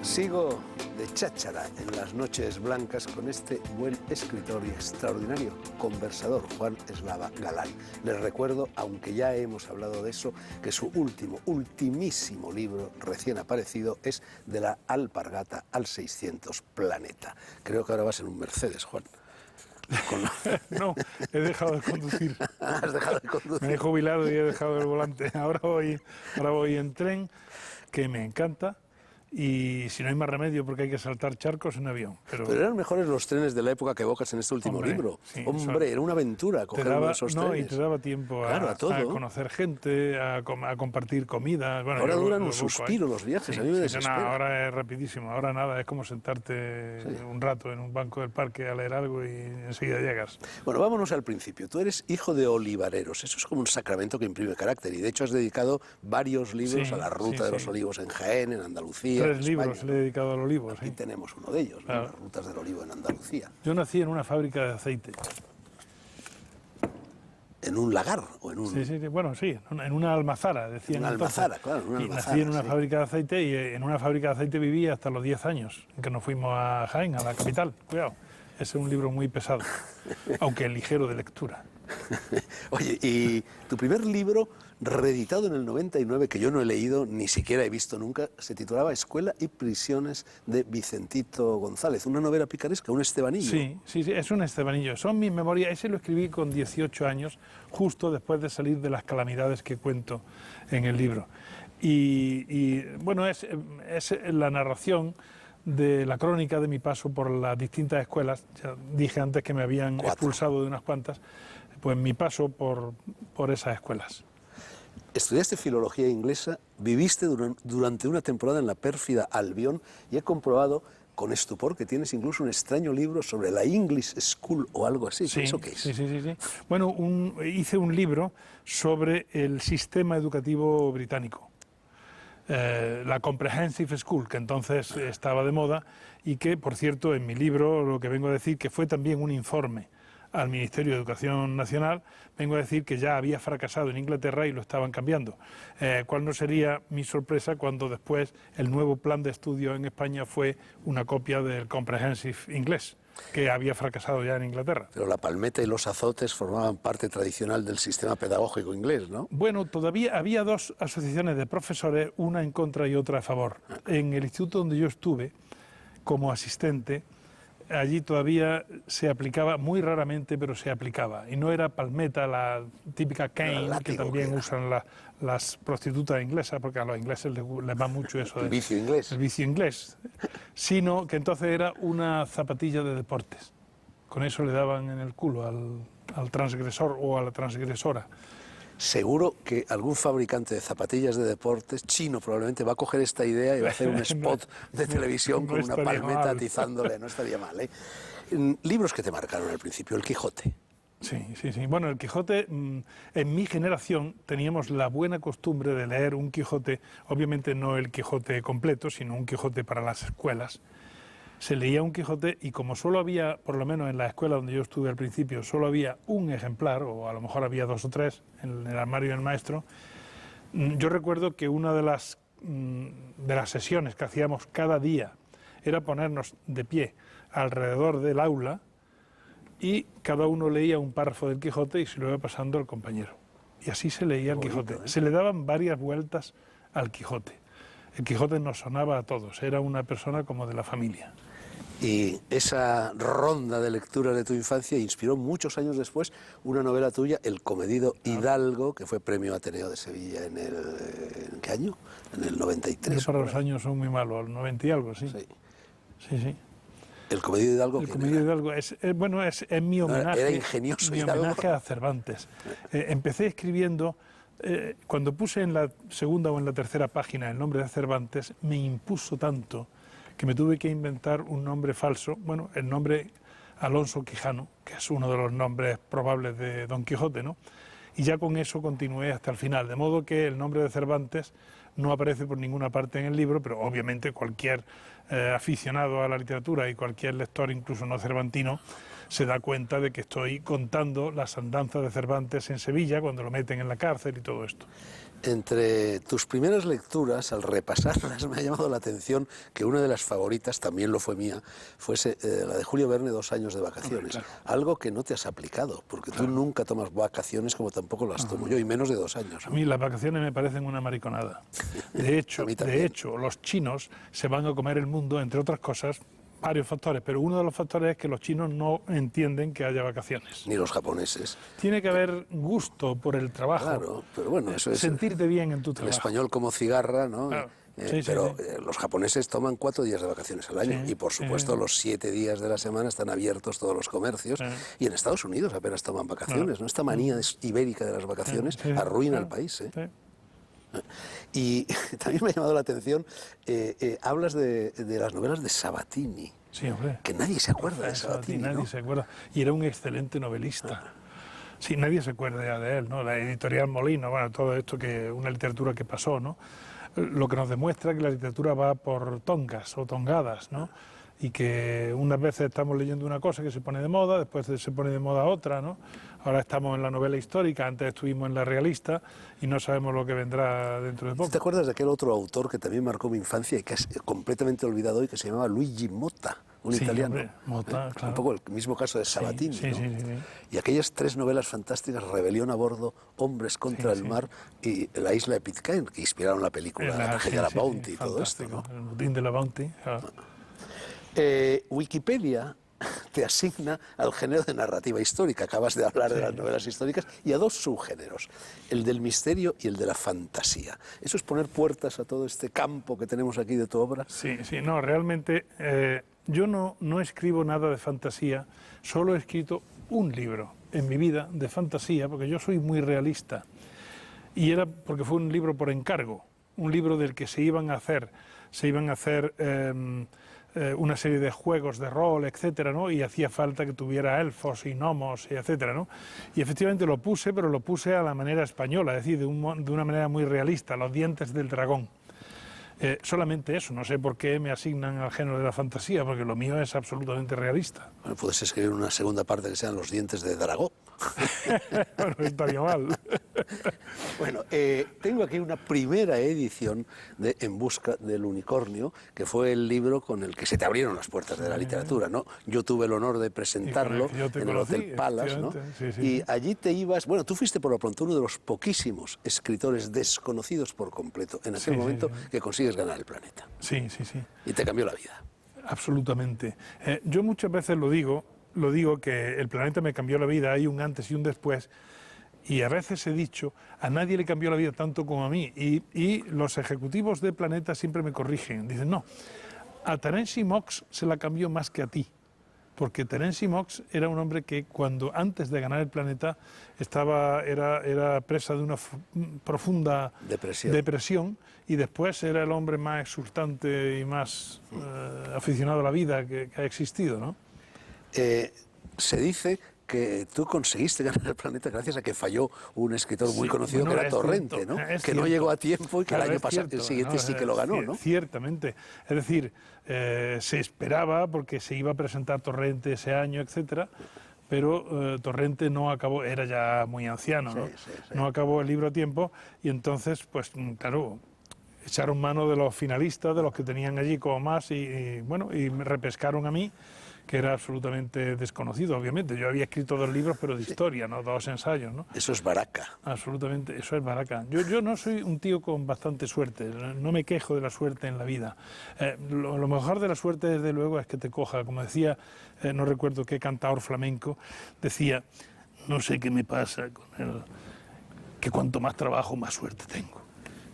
Sigo de cháchara en las noches blancas con este buen escritor y extraordinario conversador, Juan Eslava Galán. Les recuerdo, aunque ya hemos hablado de eso, que su ultimísimo libro recién aparecido es De la alpargata al 600 planeta. Creo que ahora va a ser un Mercedes, Juan. No, he dejado de conducir. ¿Has dejado de conducir? Me he jubilado y he dejado el volante. Ahora voy en tren, que me encanta. Y si no hay más remedio porque hay que saltar charcos, en avión. Pero eran mejores los trenes de la época que evocas en este último libro. Sí, hombre, era una aventura coger uno de esos trenes. Y te daba tiempo a conocer gente, a compartir comida. Bueno, ahora duran un suspiro los viajes, a mí me desespera. No, ahora es rapidísimo, ahora nada, es como sentarte un rato en un banco del parque a leer algo y enseguida llegas. Bueno, vámonos al principio. Tú eres hijo de olivareros, eso es como un sacramento que imprime carácter y de hecho has dedicado varios libros a la ruta de los olivos en Jaén, en Andalucía. 3 libros le he dedicado al olivo. Aquí tenemos uno de ellos, ¿no? Las rutas del olivo en Andalucía. Yo nací en una fábrica de aceite. ¿En un lagar o en un...? Sí, bueno, sí, en una almazara, decían. Una almazara, claro, en una y almazara. Nací en una fábrica de aceite y en una fábrica de aceite viví hasta los 10 años, en que nos fuimos a Jaén, a la capital. Cuidado, ese es un libro muy pesado, aunque ligero de lectura. Oye, y tu primer libro, reeditado en el 99, que yo no he leído, ni siquiera he visto nunca, se titulaba Escuela y prisiones de Vicentito González, una novela picaresca, un estebanillo. Sí, es un estebanillo. Son mis memorias. Ese lo escribí con 18 años, justo después de salir de las calamidades que cuento en el libro. Y bueno, es la narración de la crónica de mi paso por las distintas escuelas. Ya dije antes que me habían expulsado de unas cuantas, pues mi paso por esas escuelas. Estudiaste filología inglesa, viviste durante una temporada en la pérfida Albión y he comprobado con estupor que tienes incluso un extraño libro sobre la English School o algo así. Sí, ¿Eso qué es? Sí. Bueno, hice un libro sobre el sistema educativo británico. La Comprehensive School, que entonces estaba de moda y que, por cierto, en mi libro lo que vengo a decir que fue también un informe al Ministerio de Educación Nacional, vengo a decir que ya había fracasado en Inglaterra y lo estaban cambiando. ¿Cuál no sería mi sorpresa cuando después el nuevo plan de estudio en España fue una copia del Comprehensive inglés, que había fracasado ya en Inglaterra? Pero la palmeta y los azotes formaban parte tradicional del sistema pedagógico inglés, ¿no? Bueno, todavía había 2 asociaciones de profesores, una en contra y otra a favor. En el instituto donde yo estuve como asistente, allí todavía se aplicaba, muy raramente, pero se aplicaba. Y no era palmeta, la típica cane, que también usan las prostitutas inglesas, porque a los ingleses les va mucho eso. El vicio inglés. El vicio inglés. Sino que entonces era una zapatilla de deportes. Con eso le daban en el culo al transgresor o a la transgresora. Seguro que algún fabricante de zapatillas de deportes, chino probablemente, va a coger esta idea y va a hacer un spot de televisión con una palmeta atizándole. No estaría mal, ¿eh? Libros que te marcaron al principio, El Quijote. Sí. Bueno, El Quijote, en mi generación teníamos la buena costumbre de leer un Quijote, obviamente no el Quijote completo, sino un Quijote para las escuelas. Se leía un Quijote y como solo había, por lo menos en la escuela donde yo estuve al principio, solo había un ejemplar, o a lo mejor había 2 o 3 en el armario del maestro, yo recuerdo que una de las sesiones que hacíamos cada día era ponernos de pie alrededor del aula y cada uno leía un párrafo del Quijote y se lo iba pasando al compañero. Y así se leía el Quijote. Se le daban varias vueltas al Quijote. El Quijote nos sonaba a todos, era una persona como de la familia. Y esa ronda de lectura de tu infancia inspiró muchos años después una novela tuya, El comedido Hidalgo, que fue premio Ateneo de Sevilla ¿en qué año? En el 93. Yo para los años son muy malos, al 90 y algo, sí. Sí. El comedido Hidalgo. El comedido Hidalgo es mi homenaje. Era ingenioso mi Hidalgo. Homenaje a Cervantes. Empecé escribiendo, cuando puse en la segunda o en la tercera página el nombre de Cervantes, me impuso tanto que me tuve que inventar un nombre falso, bueno, el nombre Alonso Quijano, que es uno de los nombres probables de Don Quijote, ¿no? Y ya con eso continué hasta el final, de modo que el nombre de Cervantes no aparece por ninguna parte en el libro, pero obviamente cualquier aficionado a la literatura y cualquier lector, incluso no cervantino, se da cuenta de que estoy contando las andanzas de Cervantes en Sevilla, cuando lo meten en la cárcel y todo esto. Entre tus primeras lecturas, al repasarlas, me ha llamado la atención que una de las favoritas, también lo fue mía, fuese la de Julio Verne, 2 años de vacaciones. Claro. Algo que no te has aplicado, porque tú nunca tomas vacaciones como tampoco las tomo yo, y menos de 2 años, ¿no? A mí las vacaciones me parecen una mariconada. De hecho, los chinos se van a comer el mundo, entre otras cosas, varios factores, pero uno de los factores es que los chinos no entienden que haya vacaciones. Ni los japoneses. Tiene que haber gusto por el trabajo. Claro, pero bueno, eso es... Sentirte bien en tu trabajo. El español como cigarra, ¿no? Claro. Pero los japoneses toman 4 días de vacaciones al año y por supuesto los 7 días de la semana están abiertos todos los comercios y en Estados Unidos apenas toman vacaciones, ¿no? Esta manía ibérica de las vacaciones arruina al país, ¿eh? Y también me ha llamado la atención, hablas de las novelas de Sabatini. Sí, hombre. Que nadie se acuerda de Sabatini, ¿no? Nadie se acuerda. Y era un excelente novelista. Sí, nadie se acuerda ya de él, ¿no? La editorial Molino, bueno, todo esto, que una literatura que pasó, ¿no? Lo que nos demuestra que la literatura va por tongas o tongadas, ¿no? Y que unas veces estamos leyendo una cosa que se pone de moda, después se pone de moda otra, ¿no? Ahora estamos en la novela histórica, antes estuvimos en la realista y no sabemos lo que vendrá dentro de poco. ¿Te acuerdas de aquel otro autor que también marcó mi infancia y que es completamente olvidado hoy, que se llamaba Luigi Motta, un italiano? Hombre, Motta, claro. Un poco el mismo caso de Sabatini, sí, ¿no? sí. Y aquellas 3 novelas fantásticas, Rebelión a bordo, Hombres contra el mar y La isla de Pitcairn, que inspiraron la película, la tragedia de la Bounty y todo esto, ¿no? El botín de la Bounty, claro. Wikipedia te asigna al género de narrativa histórica. Acabas de hablar de las novelas históricas y a 2 subgéneros, el del misterio y el de la fantasía. ¿Eso es poner puertas a todo este campo que tenemos aquí de tu obra? Sí, no, realmente yo no escribo nada de fantasía, solo he escrito un libro en mi vida de fantasía, porque yo soy muy realista, y era porque fue un libro por encargo, un libro del que se iban a hacer una serie de juegos de rol, etcétera, ¿no? Y hacía falta que tuviera elfos y gnomos, etcétera, ¿no? Y efectivamente lo puse, pero lo puse a la manera española, es decir, de una manera muy realista, Los dientes del dragón. Solamente eso, no sé por qué me asignan al género de la fantasía, porque lo mío es absolutamente realista. Bueno, puedes escribir una segunda parte que sean Los dientes de dragón. Bueno, estaría mal. Bueno, tengo aquí una primera edición de En busca del unicornio, que fue el libro con el que se te abrieron las puertas de la literatura, ¿no? Yo tuve el honor de presentarlo en el Hotel Palace, ¿no? Y allí te ibas... Bueno, tú fuiste por lo pronto uno de los poquísimos escritores desconocidos por completo en aquel momento que consigues ganar el Planeta. Sí. Y te cambió la vida. Absolutamente. Yo muchas veces lo digo que el Planeta me cambió la vida, hay un antes y un después, y a veces he dicho, a nadie le cambió la vida tanto como a mí, y los ejecutivos de Planeta siempre me corrigen, dicen, no, a Terence Mox se la cambió más que a ti, porque Terence Mox era un hombre que antes de ganar el Planeta era presa de una profunda depresión y después era el hombre más exultante y más aficionado a la vida que ha existido, ¿no? Se dice que tú conseguiste ganar el Planeta gracias a que falló un escritor muy conocido, que era Torrente, ¿no? Que no llegó a tiempo y que el año pasado, el siguiente sí que lo ganó, ¿no? Ciertamente. Es decir, se esperaba porque se iba a presentar Torrente ese año, etcétera, pero Torrente no acabó, era ya muy anciano, ¿no? No acabó el libro a tiempo y entonces, pues claro, echaron mano de los finalistas, de los que tenían allí como más y me repescaron a mí, que era absolutamente desconocido, obviamente. Yo había escrito 2 libros, pero de historia, ¿no? 2 ensayos, ¿no? Eso es baraca. Absolutamente, eso es baraca. Yo no soy un tío con bastante suerte, no me quejo de la suerte en la vida. Lo mejor de la suerte, desde luego, es que te coja. Como decía, no recuerdo qué cantador flamenco, decía, no sé qué me pasa con él, que cuanto más trabajo, más suerte tengo.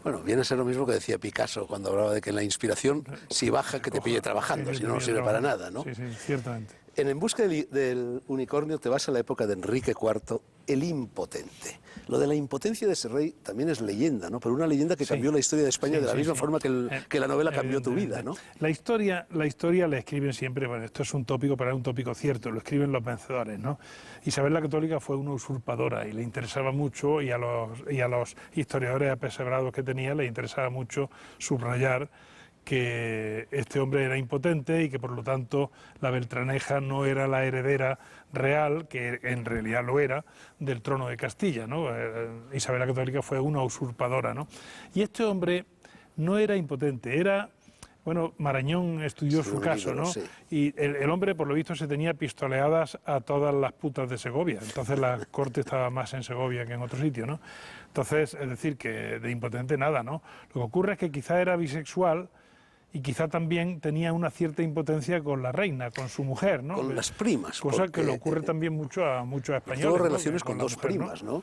Bueno, viene a ser lo mismo que decía Picasso cuando hablaba de que la inspiración, si baja, que te pille trabajando, si no, no sirve para nada, ¿no? Sí, sí, ciertamente. En busca del unicornio te vas a la época de Enrique IV, el impotente. Lo de la impotencia de ese rey también es leyenda, ¿no? Pero una leyenda que cambió la historia de España de la misma forma que la novela cambió tu vida, ¿no? La historia la escriben siempre, bueno, esto es un tópico, pero es un tópico cierto, lo escriben los vencedores, ¿no? Isabel la Católica fue una usurpadora y le interesaba mucho, y a los historiadores apesebrados que tenía les interesaba mucho subrayar que este hombre era impotente y que por lo tanto la Beltraneja no era la heredera real, que en realidad lo era, del trono de Castilla, ¿no? Isabel la Católica fue una usurpadora, ¿no? Y este hombre no era impotente, era... Bueno, Marañón estudió su caso, ¿no? Sí. Y el hombre, por lo visto, se tenía pistoleadas a todas las putas de Segovia. Entonces la corte estaba más en Segovia que en otro sitio, ¿no? Entonces, es decir, que de impotente nada, ¿no? Lo que ocurre es que quizá era bisexual y quizá también tenía una cierta impotencia con la reina, con su mujer, ¿no? Con las primas. Cosa que le ocurre también mucho a muchos españoles. Tuvo relaciones ¿no? con 2 mujer, primas, ¿no?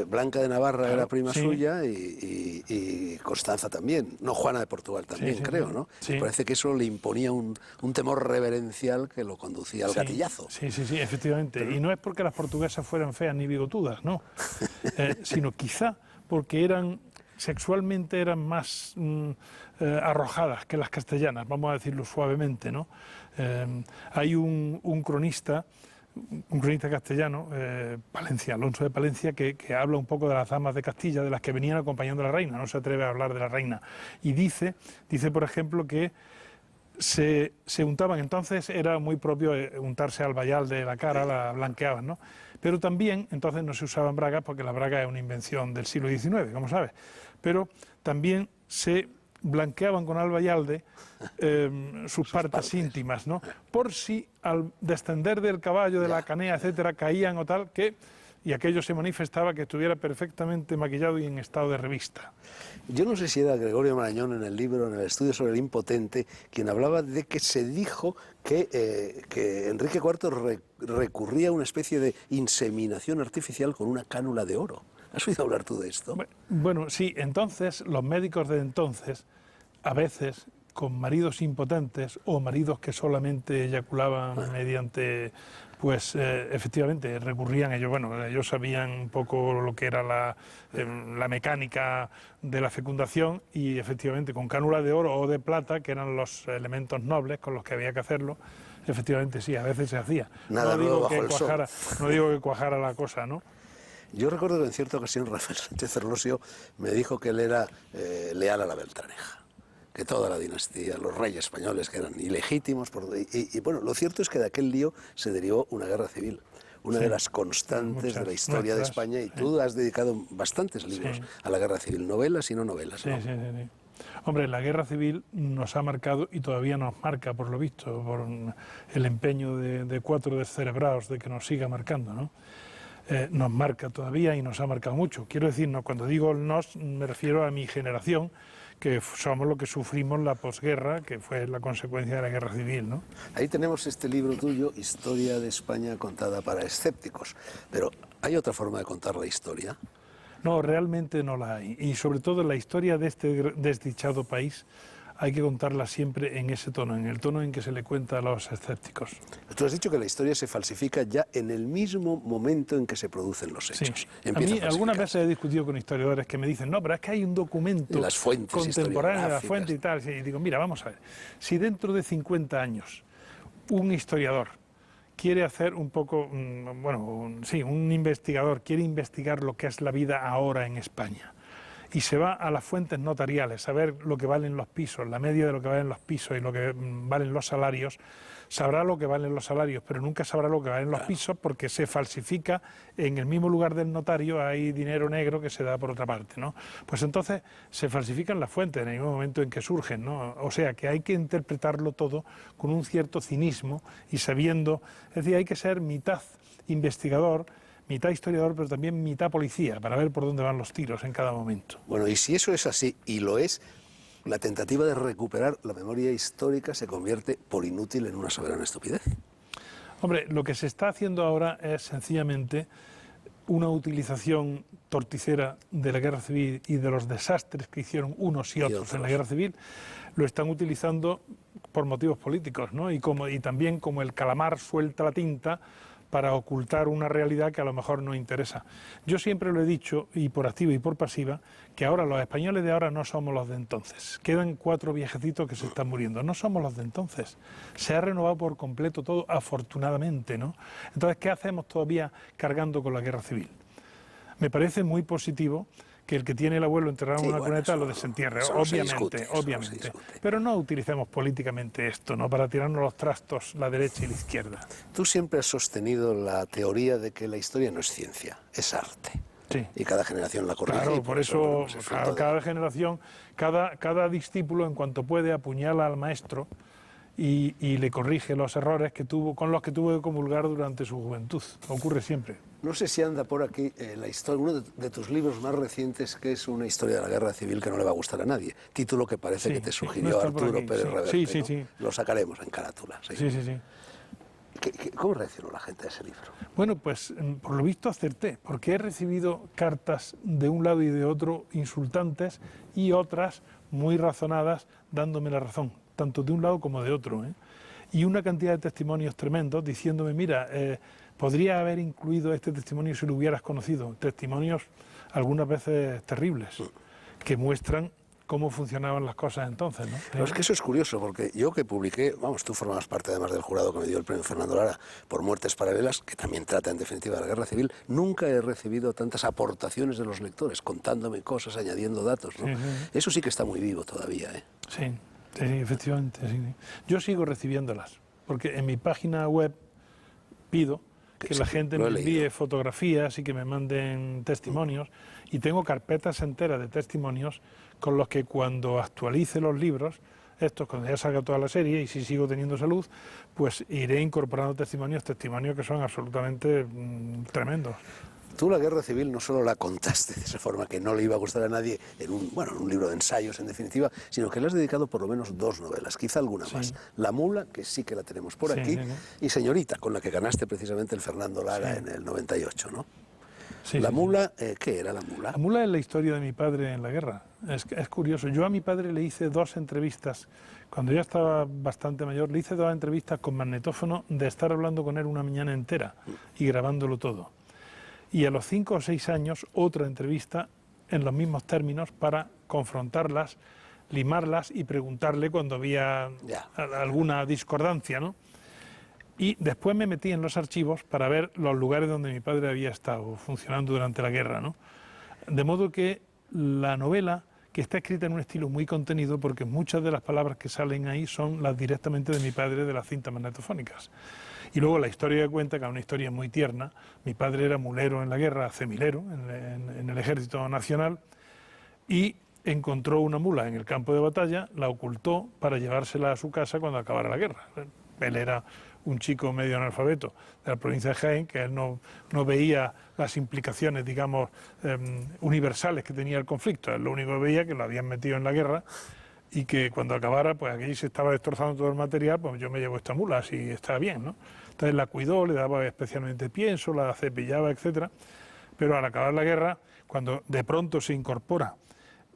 Blanca de Navarra era prima sí. suya y Constanza también, no, Juana de Portugal también, sí, creo, ¿no? Sí. Parece que eso le imponía un temor reverencial que lo conducía al gatillazo. Sí, efectivamente. Y no es porque las portuguesas fueran feas ni bigotudas, no, sino quizá porque sexualmente eran más arrojadas que las castellanas, vamos a decirlo suavemente, ¿no? Hay un cronista castellano, Palencia, Alonso de Palencia, que habla un poco de las damas de Castilla, de las que venían acompañando a la reina, no se atreve a hablar de la reina, y dice por ejemplo, que se untaban, entonces era muy propio untarse albayal de la cara, la blanqueaban, ¿no? Pero también, entonces no se usaban bragas, porque la braga es una invención del siglo XIX, como sabes, pero también se blanqueaban con albayalde sus partes íntimas, ¿no? Por si al descender del caballo, de la canea, etcétera, caían o tal, y aquello se manifestaba que estuviera perfectamente maquillado y en estado de revista. Yo no sé si era Gregorio Marañón en el libro, en el estudio sobre el impotente, quien hablaba de que se dijo que Enrique IV recurría a una especie de inseminación artificial con una cánula de oro. ¿Has oído hablar tú de esto? Bueno, sí, entonces los médicos de entonces, a veces con maridos impotentes o maridos que solamente eyaculaban mediante, pues efectivamente recurrían ellos, bueno, ellos sabían un poco lo que era la mecánica de la fecundación y efectivamente con cánula de oro o de plata, que eran los elementos nobles con los que había que hacerlo, efectivamente sí, a veces se hacía. Nada nuevo bajo el sol. No digo que cuajara la cosa, ¿no? Yo recuerdo que en cierta ocasión Rafael Sánchez Ferlosio me dijo que él era leal a la Beltraneja, que toda la dinastía, los reyes españoles que eran ilegítimos, y bueno, lo cierto es que de aquel lío se derivó una guerra civil, una de las constantes de la historia de España, y tú has dedicado bastantes libros a la guerra civil, novelas y no novelas, ¿no? Sí. Hombre, la guerra civil nos ha marcado y todavía nos marca, por lo visto, por el empeño de 4 descerebrados de que nos siga marcando, ¿no? Nos marca todavía y nos ha marcado mucho. Quiero decir, cuando digo nos, me refiero a mi generación, que somos los que sufrimos la posguerra, que fue la consecuencia de la guerra civil, ¿no? Ahí tenemos este libro tuyo, Historia de España contada para escépticos. Pero, ¿hay otra forma de contar la historia? No, realmente no la hay. Y sobre todo la historia de este desdichado país hay que contarla siempre en ese tono, en el tono en que se le cuenta a los escépticos. Tú has dicho que la historia se falsifica ya en el mismo momento en que se producen los hechos. Sí. A mí algunas veces he discutido con historiadores que me dicen, no, pero es que hay un documento contemporáneo de la fuente y tal. Y digo, mira, vamos a ver, si dentro de 50 años un historiador quiere hacer un poco, un investigador quiere investigar lo que es la vida ahora en España, y se va a las fuentes notariales a ver lo que valen los pisos, la media de lo que valen los pisos y lo que valen los salarios, sabrá lo que valen los salarios, pero nunca sabrá lo que valen los pisos porque se falsifica en el mismo lugar del notario, hay dinero negro que se da por otra parte, ¿no? Pues entonces se falsifican las fuentes en el mismo momento en que surgen, ¿no? O sea que hay que interpretarlo todo con un cierto cinismo y sabiendo, es decir, hay que ser mitad investigador, mitad historiador, pero también mitad policía, para ver por dónde van los tiros en cada momento. Bueno, y si eso es así, y lo es, la tentativa de recuperar la memoria histórica se convierte por inútil en una soberana estupidez. Hombre, lo que se está haciendo ahora es sencillamente una utilización torticera de la guerra civil y de los desastres que hicieron unos y otros en la guerra civil, lo están utilizando por motivos políticos, ¿no? Y también como el calamar suelta la tinta para ocultar una realidad que a lo mejor no interesa. Yo siempre lo he dicho, y por activa y por pasiva, que ahora los españoles de ahora no somos los de entonces. Quedan 4 viejecitos que se están muriendo. No somos los de entonces. Se ha renovado por completo todo, afortunadamente, ¿no? Entonces, ¿qué hacemos todavía cargando con la guerra civil? Me parece muy positivo que el que tiene el abuelo enterrado en una cuneta lo desentierre, obviamente. Pero no utilicemos políticamente esto, ¿no? Para tirarnos los trastos la derecha y la izquierda. Tú siempre has sostenido la teoría de que la historia no es ciencia, es arte. Sí. Y cada generación la corrige. Claro, por eso cada generación, cada discípulo en cuanto puede apuñala al maestro y le corrige los errores que con los que tuvo que comulgar durante su juventud. Ocurre siempre. No sé si anda por aquí la historia, uno de tus libros más recientes, que es una historia de la guerra civil que no le va a gustar a nadie. Título que parece que te sugirió no Arturo Pérez Reverte. Sí. Lo sacaremos en carátula. Sí. ¿Cómo reaccionó la gente a ese libro? Bueno, pues por lo visto acerté, porque he recibido cartas de un lado y de otro insultantes y otras muy razonadas dándome la razón, tanto de un lado como de otro, ¿eh? Y una cantidad de testimonios tremendos diciéndome, mira, podría haber incluido este testimonio si lo hubieras conocido. Testimonios algunas veces terribles, que muestran cómo funcionaban las cosas entonces, ¿no? Pero es que eso es curioso, porque yo que publiqué, vamos, tú formabas parte además del jurado que me dio el premio Fernando Lara por Muertes Paralelas, que también trata en definitiva de la guerra civil, nunca he recibido tantas aportaciones de los lectores, contándome cosas, añadiendo datos, ¿no? Eso sí que está muy vivo todavía, ¿eh? Sí, efectivamente. Sí. Yo sigo recibiéndolas, porque en mi página web pido que la gente me envíe fotografías y que me manden testimonios, y tengo carpetas enteras de testimonios con los que cuando actualice los libros, cuando ya salga toda la serie y si sigo teniendo salud, pues iré incorporando testimonios que son absolutamente tremendos. Tú la guerra civil no solo la contaste de esa forma que no le iba a gustar a nadie en un libro de ensayos en definitiva, sino que le has dedicado por lo menos 2 novelas, quizá alguna más. La mula, que sí que la tenemos por aquí, y Señorita, con la que ganaste precisamente el Fernando Lara en el 98, ¿no? La mula, ¿qué era la mula? La mula es la historia de mi padre en la guerra. Es curioso. Yo a mi padre le hice 2 entrevistas. Cuando ya estaba bastante mayor, le hice 2 entrevistas con magnetófono de estar hablando con él una mañana entera y grabándolo todo. Y a los 5 o 6 años, otra entrevista en los mismos términos para confrontarlas, limarlas y preguntarle cuando había alguna discordancia, ¿no? Y después me metí en los archivos para ver los lugares donde mi padre había estado funcionando durante la guerra, ¿no? De modo que la novela, que está escrita en un estilo muy contenido, porque muchas de las palabras que salen ahí son las directamente de mi padre de las cintas magnetofónicas. Y luego la historia que cuenta, que es una historia muy tierna. Mi padre era mulero en la guerra, acemilero en el Ejército Nacional, y encontró una mula en el campo de batalla, la ocultó para llevársela a su casa cuando acabara la guerra. Él era un chico medio analfabeto de la provincia de Jaén, que él no veía las implicaciones, digamos, universales que tenía el conflicto. Él lo único que veía que lo habían metido en la guerra y que cuando acabara, pues aquí se estaba destrozando todo el material, pues yo me llevo esta mula, así está bien, ¿no? Entonces la cuidó, le daba especialmente pienso, la cepillaba, etcétera. Pero al acabar la guerra, cuando de pronto se incorpora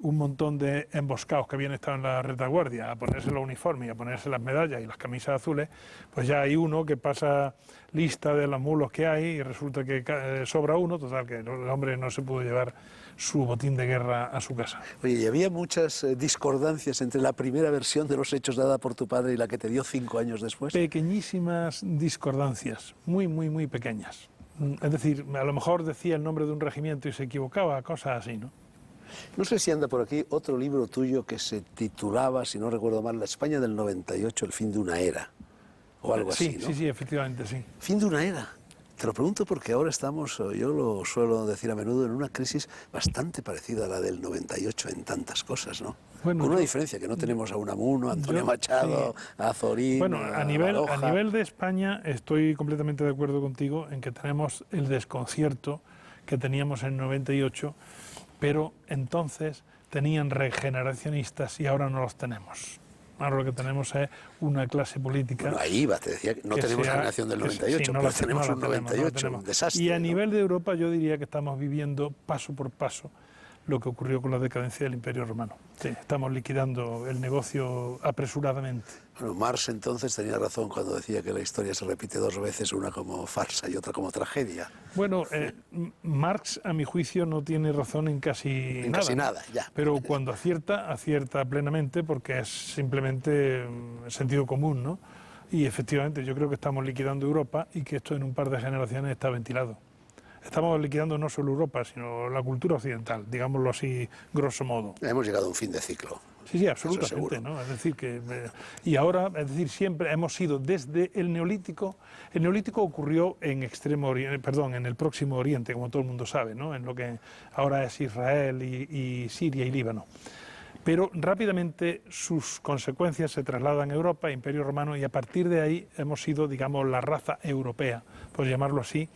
un montón de emboscados que habían estado en la retaguardia a ponerse los uniformes y a ponerse las medallas y las camisas azules, pues ya hay uno que pasa lista de los mulos que hay y resulta que sobra uno, total que el hombre no se pudo llevar su botín de guerra a su casa. Oye, y había muchas discordancias entre la primera versión de los hechos dada por tu padre y la que te dio 5 años después. Pequeñísimas discordancias, muy pequeñas. Es decir, a lo mejor decía el nombre de un regimiento y se equivocaba, cosas así, ¿no? No sé si anda por aquí otro libro tuyo que se titulaba, si no recuerdo mal, La España del 98, el fin de una era, o algo así, ¿no? Sí, efectivamente, sí. Fin de una era. Te lo pregunto porque ahora estamos, yo lo suelo decir a menudo, en una crisis bastante parecida a la del 98 en tantas cosas, ¿no? Bueno, con una diferencia, que no tenemos a Unamuno, a Antonio Machado, sí. a Azorín, bueno, a nivel de España estoy completamente de acuerdo contigo en que tenemos el desconcierto que teníamos en el 98, pero entonces tenían regeneracionistas y ahora no los tenemos. Ahora lo que tenemos es una clase política... Bueno, ahí va, te decía, no tenemos generación del 98, pero tenemos un 98, un desastre. Y a nivel de Europa yo diría que estamos viviendo paso por paso lo que ocurrió con la decadencia del Imperio Romano. Sí, estamos liquidando el negocio apresuradamente. Bueno, Marx entonces tenía razón cuando decía que la historia se repite dos veces, una como farsa y otra como tragedia. Bueno, Marx, a mi juicio, no tiene razón en casi nada. Casi nada, ya. Pero cuando acierta, acierta plenamente porque es simplemente sentido común, ¿no? Y efectivamente yo creo que estamos liquidando Europa y que esto en un par de generaciones está ventilado. Estamos liquidando no solo Europa, sino la cultura occidental, digámoslo así, grosso modo. Hemos llegado a un fin de ciclo. Sí, absolutamente, ¿no? Es decir, que... y ahora, es decir, siempre hemos sido desde el Neolítico ocurrió en en el Próximo Oriente, como todo el mundo sabe, ¿no? En lo que ahora es Israel y Siria y Líbano. Pero rápidamente sus consecuencias se trasladan a Europa, Imperio Romano, y a partir de ahí hemos sido, digamos, la raza europea, por llamarlo así,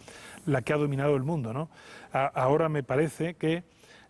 la que ha dominado el mundo, ¿no? Ahora me parece que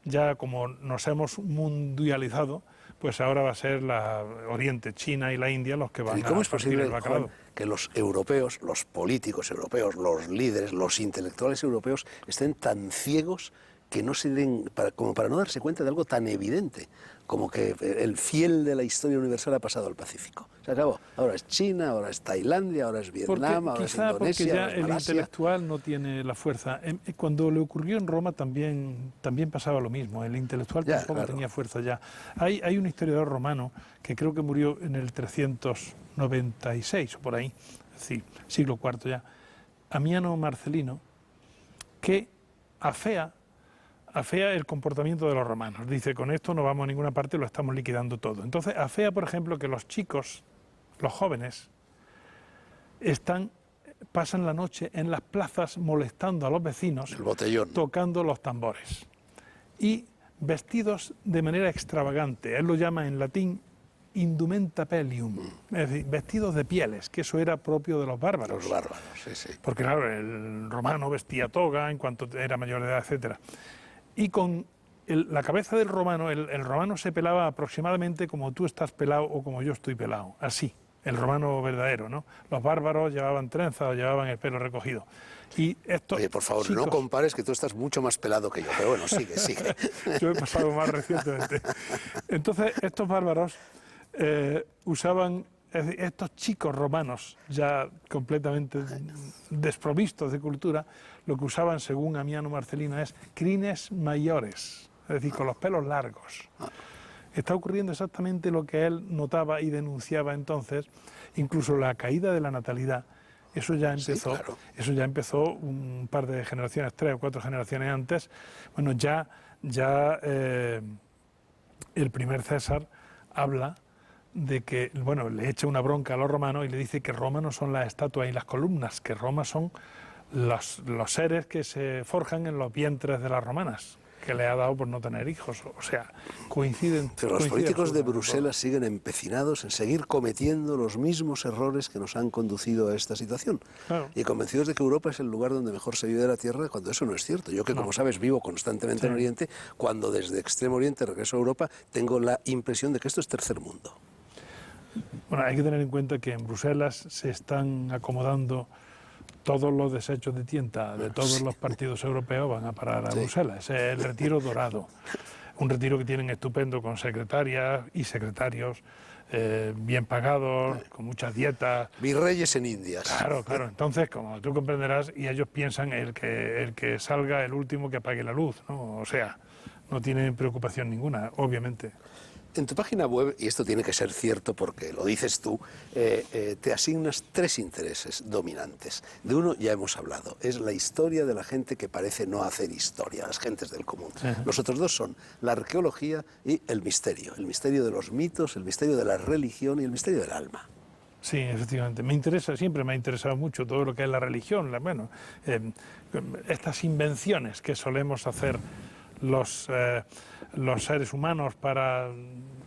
ya como nos hemos mundializado, pues ahora va a ser la Oriente, China y la India los que van a... ¿Y cómo es posible, Juan, que los europeos, los políticos europeos, los líderes, los intelectuales europeos estén tan ciegos que no se den, como para no darse cuenta de algo tan evidente como que el fiel de la historia universal ha pasado al Pacífico? Se acabó. Ahora es China, ahora es Tailandia, ahora es Vietnam, ahora es Indonesia, porque ya ahora es el Malasia. intelectual no tiene la fuerza. Cuando le ocurrió en Roma también pasaba lo mismo. El intelectual tampoco tenía fuerza ya. Hay un historiador romano que creo que murió en el 396 o por ahí, es decir, siglo IV ya, Amiano Marcelino, que afea el comportamiento de los romanos. Dice, con esto no vamos a ninguna parte, lo estamos liquidando todo. Entonces, afea, por ejemplo, que los chicos, los jóvenes, pasan la noche en las plazas molestando a los vecinos, el botellón, tocando los tambores. Y vestidos de manera extravagante. Él lo llama en latín indumenta pellium, es decir, vestidos de pieles, que eso era propio de los bárbaros. Los bárbaros, sí, sí. Porque claro, el romano vestía toga en cuanto era mayor de edad, etcétera. Y con la cabeza del romano, el romano se pelaba aproximadamente como tú estás pelado o como yo estoy pelado, así, el romano verdadero, ¿no? Los bárbaros llevaban trenzas o llevaban el pelo recogido. Y Oye, por favor, no compares, que tú estás mucho más pelado que yo, pero bueno, sigue. Yo he pasado más recientemente. Entonces, estos bárbaros usaban... Estos chicos romanos, ya completamente desprovistos de cultura, lo que usaban, según Amiano Marcelino, es crines mayores, es decir, con los pelos largos. Está ocurriendo exactamente lo que él notaba y denunciaba entonces, incluso la caída de la natalidad. Eso ya empezó, sí, claro. Eso ya empezó un par de generaciones, 3 o 4 generaciones antes. Bueno, ya el primer César habla de que, bueno, le echa una bronca a los romanos y le dice que Roma no son las estatuas y las columnas, que Roma son los seres que se forjan en los vientres de las romanas, que le ha dado por no tener hijos. O sea, coinciden. Pero los políticos de Bruselas siguen empecinados en seguir cometiendo los mismos errores que nos han conducido a esta situación. Claro. Y convencidos de que Europa es el lugar donde mejor se vive de la tierra, cuando eso no es cierto. Yo que, como sabes, vivo constantemente en Oriente, cuando desde Extremo Oriente regreso a Europa, tengo la impresión de que esto es tercer mundo. Bueno, hay que tener en cuenta que en Bruselas se están acomodando todos los desechos de tienta de todos los partidos europeos, van a parar a Bruselas. Ese es el retiro dorado. Un retiro que tienen estupendo con secretarias y secretarios bien pagados, con muchas dietas. Virreyes en Indias. Claro. Entonces, como tú comprenderás, y ellos piensan el que salga el último que apague la luz, ¿no? O sea, no tienen preocupación ninguna, obviamente. En tu página web, y esto tiene que ser cierto porque lo dices tú, te asignas 3 intereses dominantes. De uno ya hemos hablado, es la historia de la gente que parece no hacer historia, las gentes del común. Los otros 2 son la arqueología y el misterio de los mitos, el misterio de la religión y el misterio del alma. Sí, efectivamente. Siempre me ha interesado mucho todo lo que es la religión, estas invenciones que solemos hacer los seres humanos para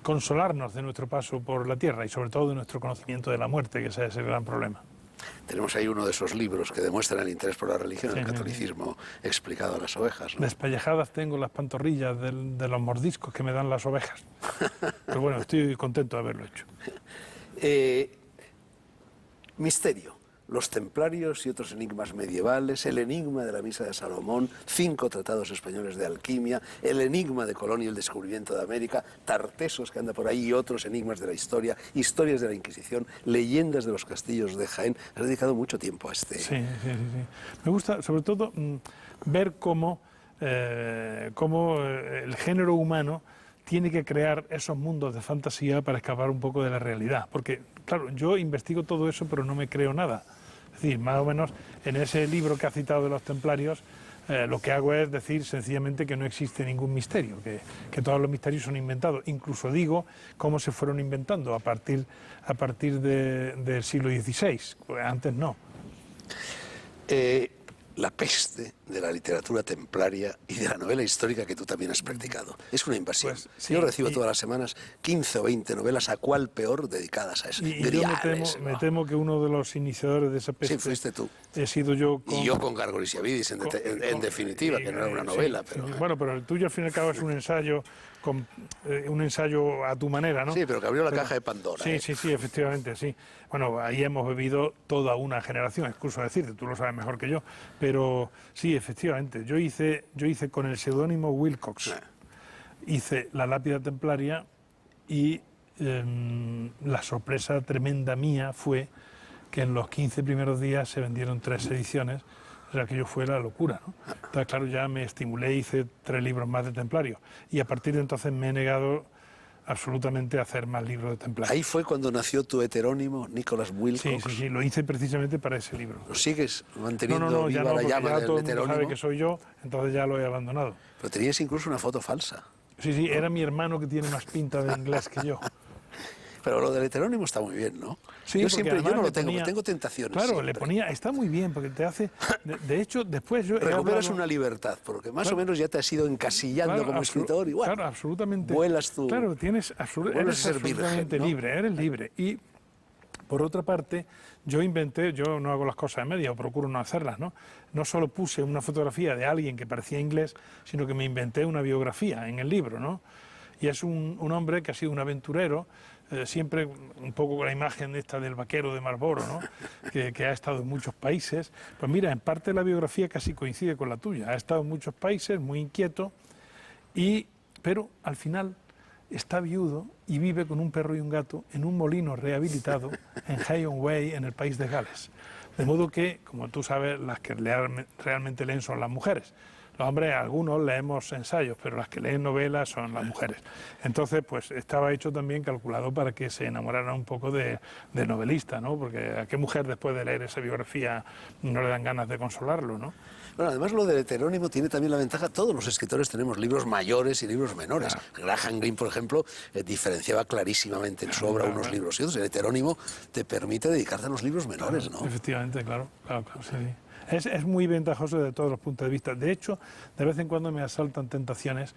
consolarnos de nuestro paso por la Tierra y sobre todo de nuestro conocimiento de la muerte, que ese es el gran problema. Tenemos ahí uno de esos libros que demuestran el interés por la religión, el catolicismo explicado a las ovejas, ¿no? Despellejadas tengo las pantorrillas de los mordiscos que me dan las ovejas. Pero bueno, estoy contento de haberlo hecho. Misterio. Los templarios y otros enigmas medievales, el enigma de la misa de Salomón, 5 tratados españoles de alquimia, el enigma de Colón y el descubrimiento de América, Tartesos que anda por ahí y otros enigmas de la historia, historias de la Inquisición, leyendas de los castillos de Jaén. Has dedicado mucho tiempo a este... Sí. Me gusta sobre todo ver cómo el género humano tiene que crear esos mundos de fantasía para escapar un poco de la realidad. Porque, claro, yo investigo todo eso, pero no me creo nada. Es decir, más o menos en ese libro que ha citado de los templarios, lo que hago es decir sencillamente que no existe ningún misterio, que todos los misterios son inventados. Incluso digo cómo se fueron inventando a partir del siglo XVI, pues antes no. La peste de la literatura templaria y de la novela histórica que tú también has practicado. Es una invasión. Pues, sí, yo recibo todas las semanas 15 o 20 novelas, a cuál peor, dedicadas a eso. Y yo me temo que uno de los iniciadores de esa peste... Sí, fuiste tú. He sido yo y yo con Gárgoles y Avidis, en definitiva, que no era una novela. Sí, pero... Bueno, pero el tuyo al fin y al cabo es un ensayo, un ensayo a tu manera, ¿no? Sí, pero que abrió la caja de Pandora. Sí, efectivamente, sí. Bueno, ahí hemos vivido toda una generación, incluso decirte, tú lo sabes mejor que yo, pero sí, efectivamente, yo hice con el seudónimo Wilcox, hice La lápida templaria y la sorpresa tremenda mía fue que en los 15 primeros días se vendieron 3 ediciones, o sea, aquello fue la locura, ¿no? Entonces, claro, ya me estimulé, hice 3 libros más de templario y a partir de entonces me he negado absolutamente a hacer más libros de templario. Ahí fue cuando nació tu heterónimo, Nicholas Wilcox. Sí, lo hice precisamente para ese libro. ¿Lo sigues manteniendo No, viva ya no, la llama ya del todo el mundo heterónimo? sabe que soy yo, entonces ya lo he abandonado. Pero tenías incluso una foto falsa. Sí, era mi hermano que tiene más pinta de inglés que yo. Pero lo del heterónimo está muy bien, ¿no? Sí, yo no lo tengo, ponía, tengo tentaciones. Claro, siempre. le ponía, está muy bien, porque te hace... De hecho, después yo... Recuperas una libertad, porque más o menos ya te has ido encasillando como escritor y bueno, claro, absolutamente. vuelas tú. Claro, eres absolutamente ¿no? libre, eres libre. Y, por otra parte, yo no hago las cosas a media, o procuro no hacerlas, ¿no? No solo puse una fotografía de alguien que parecía inglés, sino que me inventé una biografía en el libro, ¿no? Y es un hombre que ha sido un aventurero, siempre un poco con la imagen esta del vaquero de Marlboro, ¿no? que ha estado en muchos países. Pues mira, en parte la biografía casi coincide con la tuya. Ha estado en muchos países, muy inquieto, pero al final está viudo y vive con un perro y un gato en un molino rehabilitado en Hay-on-Wye, en el país de Gales. De modo que, como tú sabes, las que realmente leen son las mujeres. Los hombres, algunos leemos ensayos, pero las que leen novelas son las mujeres. Entonces, pues estaba hecho también calculado para que se enamoraran un poco de novelista, ¿no? Porque a qué mujer después de leer esa biografía no le dan ganas de consolarlo, ¿no? Bueno, además lo del heterónimo tiene también la ventaja, todos los escritores tenemos libros mayores y libros menores. Graham Greene, por ejemplo, diferenciaba clarísimamente en su obra unos libros y otros. El heterónimo te permite dedicarte a los libros menores, ¿no? Efectivamente, claro, sí. Es muy ventajoso desde todos los puntos de vista. De hecho, de vez en cuando me asaltan tentaciones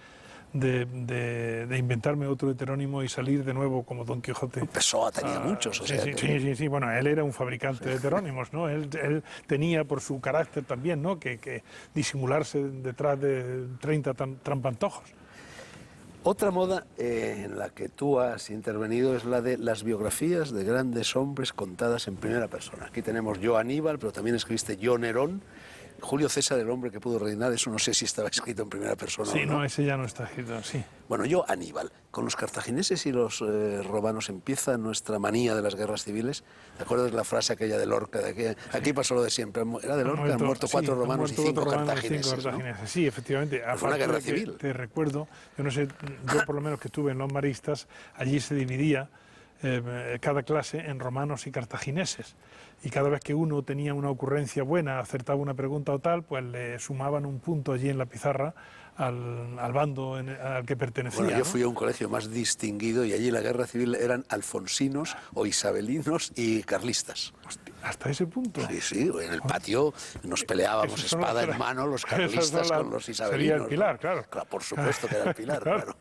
de inventarme otro heterónimo y salir de nuevo como Don Quijote. Pessoa tenía muchos, o sea... Sí, bueno, él era un fabricante de heterónimos, ¿no? Él tenía, por su carácter también, ¿no?, que disimularse detrás de 30 trampantojos. Otra moda en la que tú has intervenido es la de las biografías de grandes hombres contadas en primera persona. Aquí tenemos Yo Aníbal, pero también escribiste Yo Nerón. Julio César, el hombre que pudo reinar, eso no sé si estaba escrito en primera persona Sí, o no. no, ese ya no está escrito, sí. Bueno, yo Aníbal. Con los cartagineses y los romanos empieza nuestra manía de las guerras civiles. ¿Te acuerdas la frase aquella de Lorca? De que aquí pasó lo de siempre. Era de Lorca, han muerto 4 romanos y 5 cartagineses. ¿No? Sí, efectivamente. Pues fue una guerra civil. Te recuerdo, yo no sé, yo por lo menos que estuve en los maristas, allí se dividía cada clase en romanos y cartagineses. Y cada vez que uno tenía una ocurrencia buena, acertaba una pregunta o tal, pues le sumaban un punto allí en la pizarra al bando al que pertenecía. Bueno, yo ¿no? fui a un colegio más distinguido y allí la guerra civil eran alfonsinos o isabelinos y carlistas. Hostia, ¿hasta ese punto? Sí, sí, en el patio nos peleábamos espada en mano los carlistas con los isabelinos. Sería el Pilar, claro. Claro, por supuesto que era el Pilar, claro.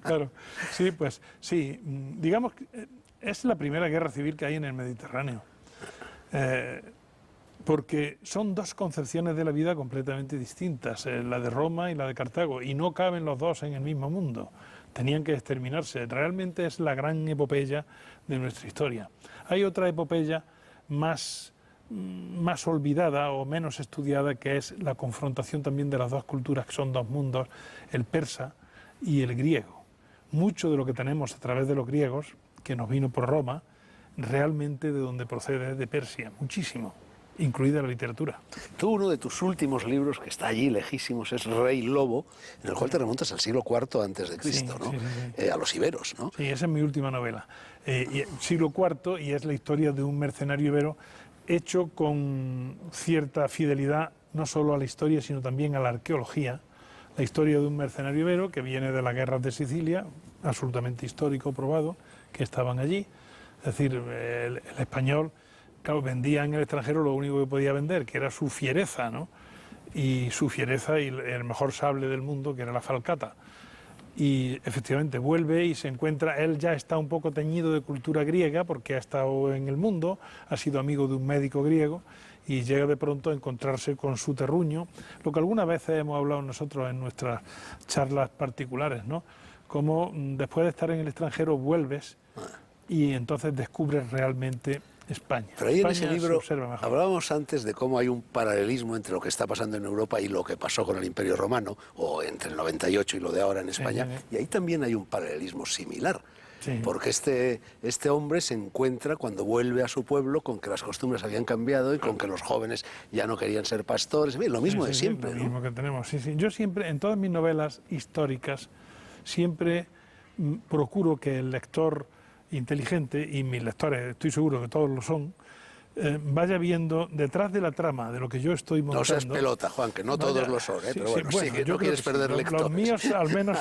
Claro, sí, pues sí, digamos que es la primera guerra civil que hay en el Mediterráneo. Porque son dos concepciones de la vida completamente distintas, la de Roma y la de Cartago, y no caben los dos en el mismo mundo. Tenían que exterminarse. Realmente es la gran epopeya de nuestra historia. Hay otra epopeya más olvidada o menos estudiada, que es la confrontación también de las dos culturas, que son dos mundos, el persa y el griego. Mucho de lo que tenemos a través de los griegos, que nos vino por Roma, realmente de donde procede es de Persia, muchísimo, incluida la literatura. Tú, uno de tus últimos libros, que está allí lejísimos, es Rey Lobo, en el cual te remontas al siglo IV antes de Cristo, Sí, ¿no? sí, sí. A los iberos, ¿no? Sí, esa es mi última novela. Siglo IV, y es la historia de un mercenario ibero hecho con cierta fidelidad no solo a la historia, sino también a la arqueología. La historia de un mercenario ibero que viene de las guerras de Sicilia, absolutamente histórico, probado, que estaban allí. Es decir, el español, claro, vendía en el extranjero lo único que podía vender, que era su fiereza, ¿no? Y su fiereza y el mejor sable del mundo, que era la falcata. Y efectivamente vuelve y se encuentra, él ya está un poco teñido de cultura griega porque ha estado en el mundo, ha sido amigo de un médico griego y llega de pronto a encontrarse con su terruño, lo que algunas veces hemos hablado nosotros en nuestras charlas particulares, ¿no? Como después de estar en el extranjero vuelves y entonces descubres realmente España. Pero ahí en ese España libro se observa mejor. hablábamos antes de cómo hay un paralelismo entre lo que está pasando en Europa y lo que pasó con el Imperio Romano, o entre el 98 y lo de ahora en España, y ahí también hay un paralelismo similar. Sí. Porque este hombre se encuentra cuando vuelve a su pueblo con que las costumbres habían cambiado y con que los jóvenes ya no querían ser pastores, en fin, lo mismo de siempre. Lo ¿no? mismo que tenemos, sí, sí. Yo siempre, en todas mis novelas históricas, siempre procuro que el lector inteligente, y mis lectores estoy seguro que todos lo son, vaya viendo detrás de la trama de lo que yo estoy montando. No seas pelota, Juan, que no todos lo son, sí, pero bueno, sí, que yo no creo quieres que sí. perder lectores. Los míos al menos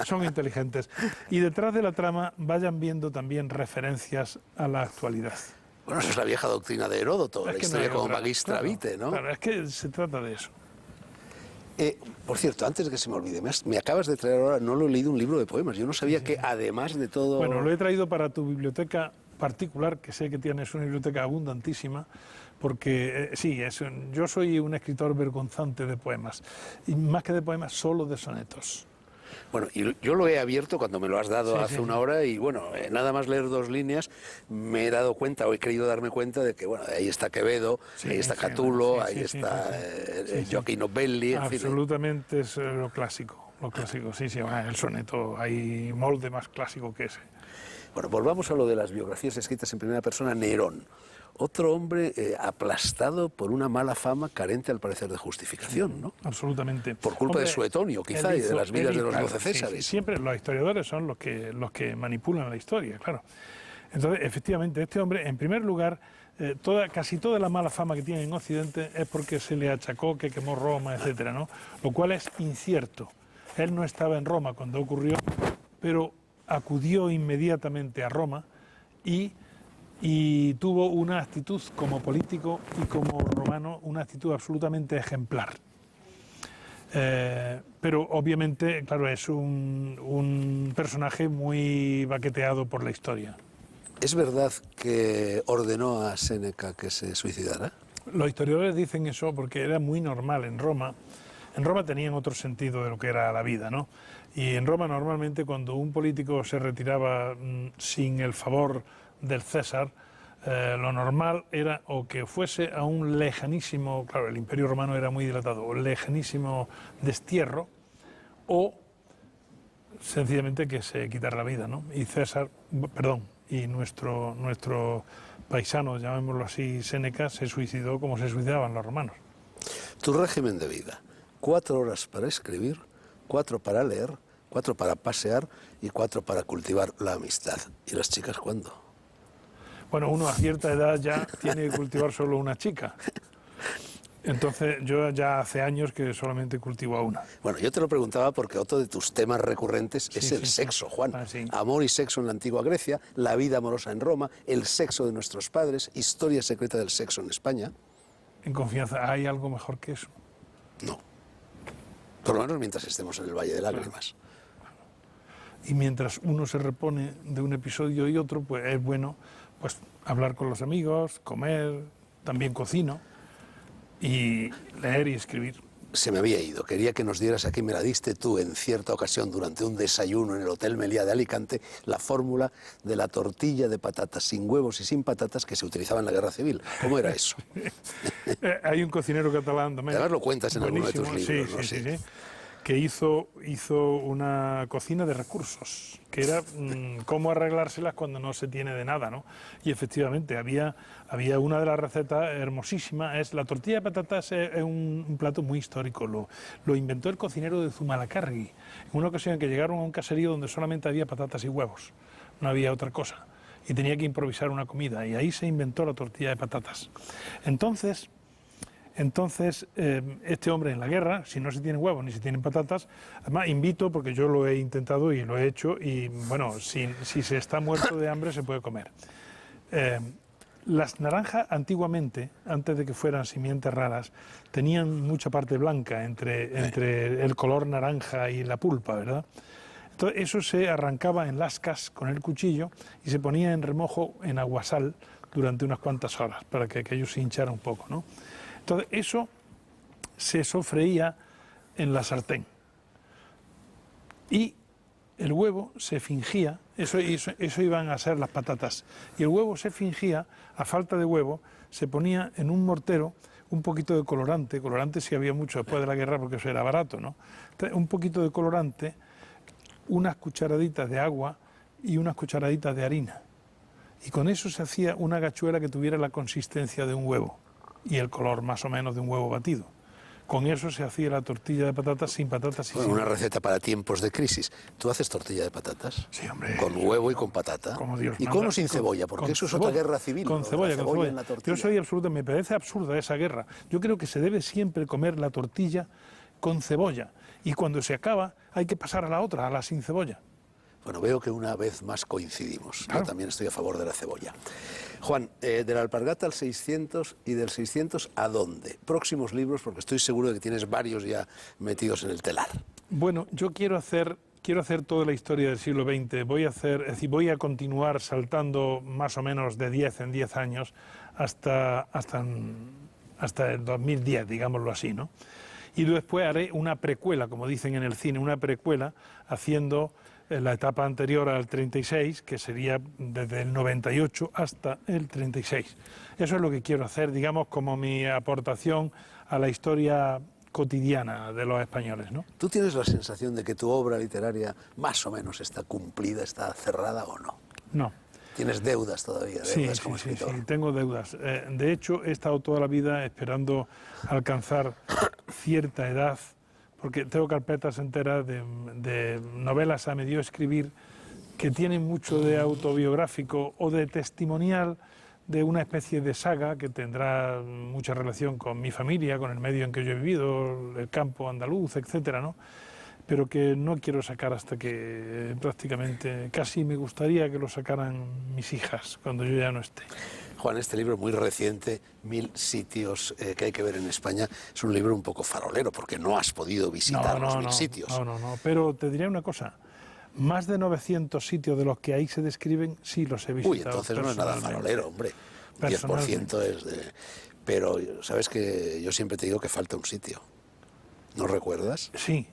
son inteligentes. Y detrás de la trama vayan viendo también referencias a la actualidad. Bueno, eso es la vieja doctrina de Heródoto, la historia como magistra vitae, ¿no? Claro, es que se trata de eso. Por cierto, antes de que se me olvide, me acabas de traer ahora, no lo he leído, un libro de poemas. Yo no sabía que además de todo... Bueno, lo he traído para tu biblioteca particular, que sé que tienes una biblioteca abundantísima, porque yo soy un escritor vergonzante de poemas, y más que de poemas, solo de sonetos. Bueno, y yo lo he abierto cuando me lo has dado hace una hora y bueno, nada más leer 2 líneas me he dado cuenta o he querido darme cuenta de que bueno, ahí está Quevedo, ahí está Catulo, ahí está Gioacchino Belli, en fin. Absolutamente es lo clásico, sí, el soneto, hay molde más clásico que ese. Bueno, volvamos a lo de las biografías escritas en primera persona. Nerón, otro hombre aplastado por una mala fama, carente al parecer de justificación, ¿no? Absolutamente. Por culpa de Suetonio, quizá, y de las vidas de los 12 Césares. Siempre los historiadores son los que manipulan la historia, claro. Entonces, efectivamente, este hombre, en primer lugar, casi toda la mala fama que tiene en Occidente es porque se le achacó que quemó Roma, etcétera, ¿no? Lo cual es incierto. Él no estaba en Roma cuando ocurrió, pero acudió inmediatamente a Roma y tuvo una actitud como político y como romano, una actitud absolutamente ejemplar. Pero obviamente, claro, es un personaje muy baqueteado por la historia. ¿Es verdad que ordenó a Séneca que se suicidara? Los historiadores dicen eso porque era muy normal en Roma. En Roma tenían otro sentido de lo que era la vida, ¿no? Y en Roma normalmente cuando un político se retiraba sin el favor del César, lo normal era o que fuese a un lejanísimo, claro, el Imperio Romano era muy dilatado, lejanísimo destierro, o sencillamente que se quitara la vida, ¿no? Y y nuestro paisano, llamémoslo así, Séneca, se suicidó como se suicidaban los romanos. Tu régimen de vida: 4 horas para escribir, 4 para leer, 4 para pasear y 4 para cultivar la amistad. ¿Y las chicas cuándo? Bueno, uno a cierta edad ya tiene que cultivar solo una chica. Entonces, yo ya hace años que solamente cultivo a una. Bueno, yo te lo preguntaba porque otro de tus temas recurrentes es el sexo, Juan. Sí. Amor y sexo en la antigua Grecia, la vida amorosa en Roma, el sexo de nuestros padres, historia secreta del sexo en España. En confianza, ¿hay algo mejor que eso? No. Por lo menos mientras estemos en el Valle de Lágrimas. Y mientras uno se repone de un episodio y otro, pues es bueno pues hablar con los amigos, comer, también cocino, y leer y escribir. Se me había ido. Quería que nos dieras, aquí me la diste tú en cierta ocasión durante un desayuno en el Hotel Meliá de Alicante, la fórmula de la tortilla de patatas sin huevos y sin patatas que se utilizaba en la Guerra Civil. ¿Cómo era eso? Hay un cocinero catalán también. Además lo cuentas en alguno de tus libros, ¿no? Sí, que hizo una cocina de recursos, que era cómo arreglárselas cuando no se tiene de nada, ¿no? Y efectivamente había una de las recetas hermosísimas, es la tortilla de patatas, es un plato muy histórico, lo inventó el cocinero de Zumalacárregui, en una ocasión en que llegaron a un caserío donde solamente había patatas y huevos, no había otra cosa, y tenía que improvisar una comida, y ahí se inventó la tortilla de patatas. Entonces, este hombre en la guerra, si no se tienen huevos ni se tienen patatas, además invito, porque yo lo he intentado y lo he hecho, y bueno, si se está muerto de hambre se puede comer. Las naranjas antiguamente, antes de que fueran simientes raras, tenían mucha parte blanca entre el color naranja y la pulpa, ¿verdad? Entonces eso se arrancaba en lascas con el cuchillo y se ponía en remojo en aguasal durante unas cuantas horas para que aquello se hinchara un poco, ¿no? Entonces eso se sofreía en la sartén y el huevo se fingía, eso iban a ser las patatas, y el huevo se fingía, a falta de huevo, se ponía en un mortero un poquito de colorante sí había mucho después de la guerra porque eso era barato, ¿no? Entonces, un poquito de colorante, unas cucharaditas de agua y unas cucharaditas de harina, y con eso se hacía una gachuela que tuviera la consistencia de un huevo y el color más o menos de un huevo batido. Con eso se hacía la tortilla de patatas sin patatas y sin... Una receta para tiempos de crisis. ¿Tú haces tortilla de patatas? Sí, hombre. ¿Con huevo y con patata? Como Dios ¿Y manda. cómo sin cebolla? Porque eso es otra guerra civil. Con cebolla, con cebolla. En la tortilla. Yo soy absoluto, me parece absurda esa guerra. Yo creo que se debe siempre comer la tortilla con cebolla. Y cuando se acaba hay que pasar a la otra, a la sin cebolla. Bueno, veo que una vez más coincidimos. Claro. Yo también estoy a favor de la cebolla. Juan, de la Alpargata al 600 y del 600 ¿a dónde? Próximos libros, porque estoy seguro de que tienes varios ya metidos en el telar. Bueno, yo quiero hacer toda la historia del siglo XX. Voy a continuar saltando más o menos de 10 en 10 años hasta el 2010, digámoslo así, ¿no? Y después haré una precuela, como dicen en el cine, una precuela haciendo la etapa anterior al 36, que sería desde el 98 hasta el 36. Eso es lo que quiero hacer, digamos, como mi aportación a la historia cotidiana de los españoles, ¿no? ¿Tú tienes la sensación de que tu obra literaria más o menos está cumplida, está cerrada o no? No. ¿Tienes deudas todavía? Deudas como escritor. Sí, tengo deudas. De hecho, he estado toda la vida esperando alcanzar cierta edad, porque tengo carpetas enteras de novelas a medio escribir que tienen mucho de autobiográfico o de testimonial, de una especie de saga que tendrá mucha relación con mi familia, con el medio en que yo he vivido, el campo andaluz, etcétera, ¿no? Pero que no quiero sacar hasta que prácticamente casi me gustaría que lo sacaran mis hijas cuando yo ya no esté. Juan, este libro muy reciente, 1000 sitios que hay que ver en España, es un libro un poco farolero porque no has podido visitar los 1000 sitios. No, pero te diré una cosa, más de 900 sitios de los que ahí se describen sí los he visitado. Uy, entonces no es nada farolero, hombre, 10% es de... Pero sabes que yo siempre te digo que falta un sitio. ¿No recuerdas? Sí,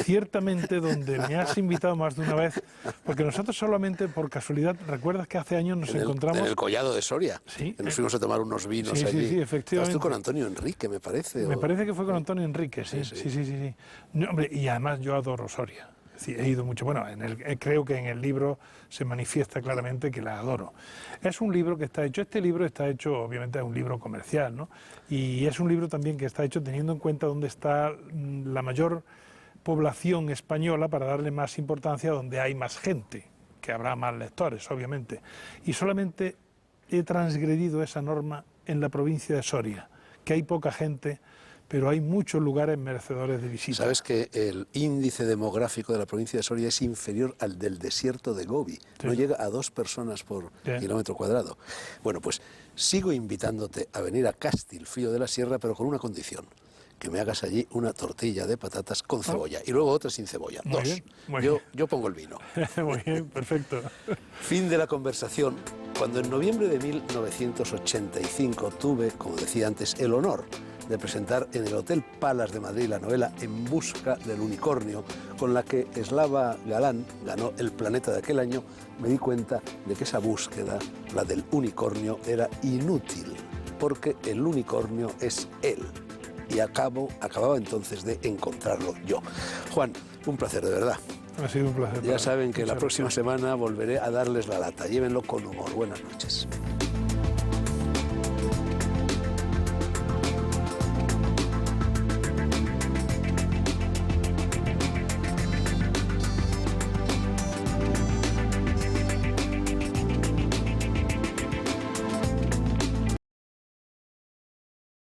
ciertamente donde me has invitado más de una vez, porque nosotros solamente por casualidad, ¿recuerdas que hace años nos encontramos? En el Collado de Soria, Sí, que nos fuimos a tomar unos vinos sí, allí. sí, efectivamente. Estabas tú con Antonio Enrique, me parece. Me parece que fue con Antonio Enrique, sí, sí. No, hombre, y además yo adoro Soria. Sí, he ido mucho. Bueno, creo que en el libro se manifiesta claramente que la adoro. Es un libro que está hecho, este libro está hecho, obviamente es un libro comercial, ¿no? Y es un libro también que está hecho teniendo en cuenta dónde está la mayor población española para darle más importancia donde hay más gente, que habrá más lectores, obviamente. Y solamente he transgredido esa norma en la provincia de Soria, que hay poca gente, pero hay muchos lugares merecedores de visita. ¿Sabes que el índice demográfico de la provincia de Soria es inferior al del desierto de Gobi? Sí. No llega a 2 personas por kilómetro cuadrado. Bueno, pues sigo invitándote a venir a Castilfrío de la Sierra, pero con una condición: que me hagas allí una tortilla de patatas con cebolla y luego otra sin cebolla. Muy 2. Bien. Yo pongo el vino. Muy bien, perfecto. Fin de la conversación. Cuando en noviembre de 1985 tuve, como decía antes, el honor de presentar en el Hotel Palace de Madrid la novela En busca del unicornio, con la que Slava Galán ganó el Planeta de aquel año, me di cuenta de que esa búsqueda, la del unicornio, era inútil, porque el unicornio es él. Y acababa entonces de encontrarlo yo. Juan, un placer, de verdad. Ha sido un placer. Ya saben que la próxima semana volveré a darles la lata. Llévenlo con humor. Buenas noches.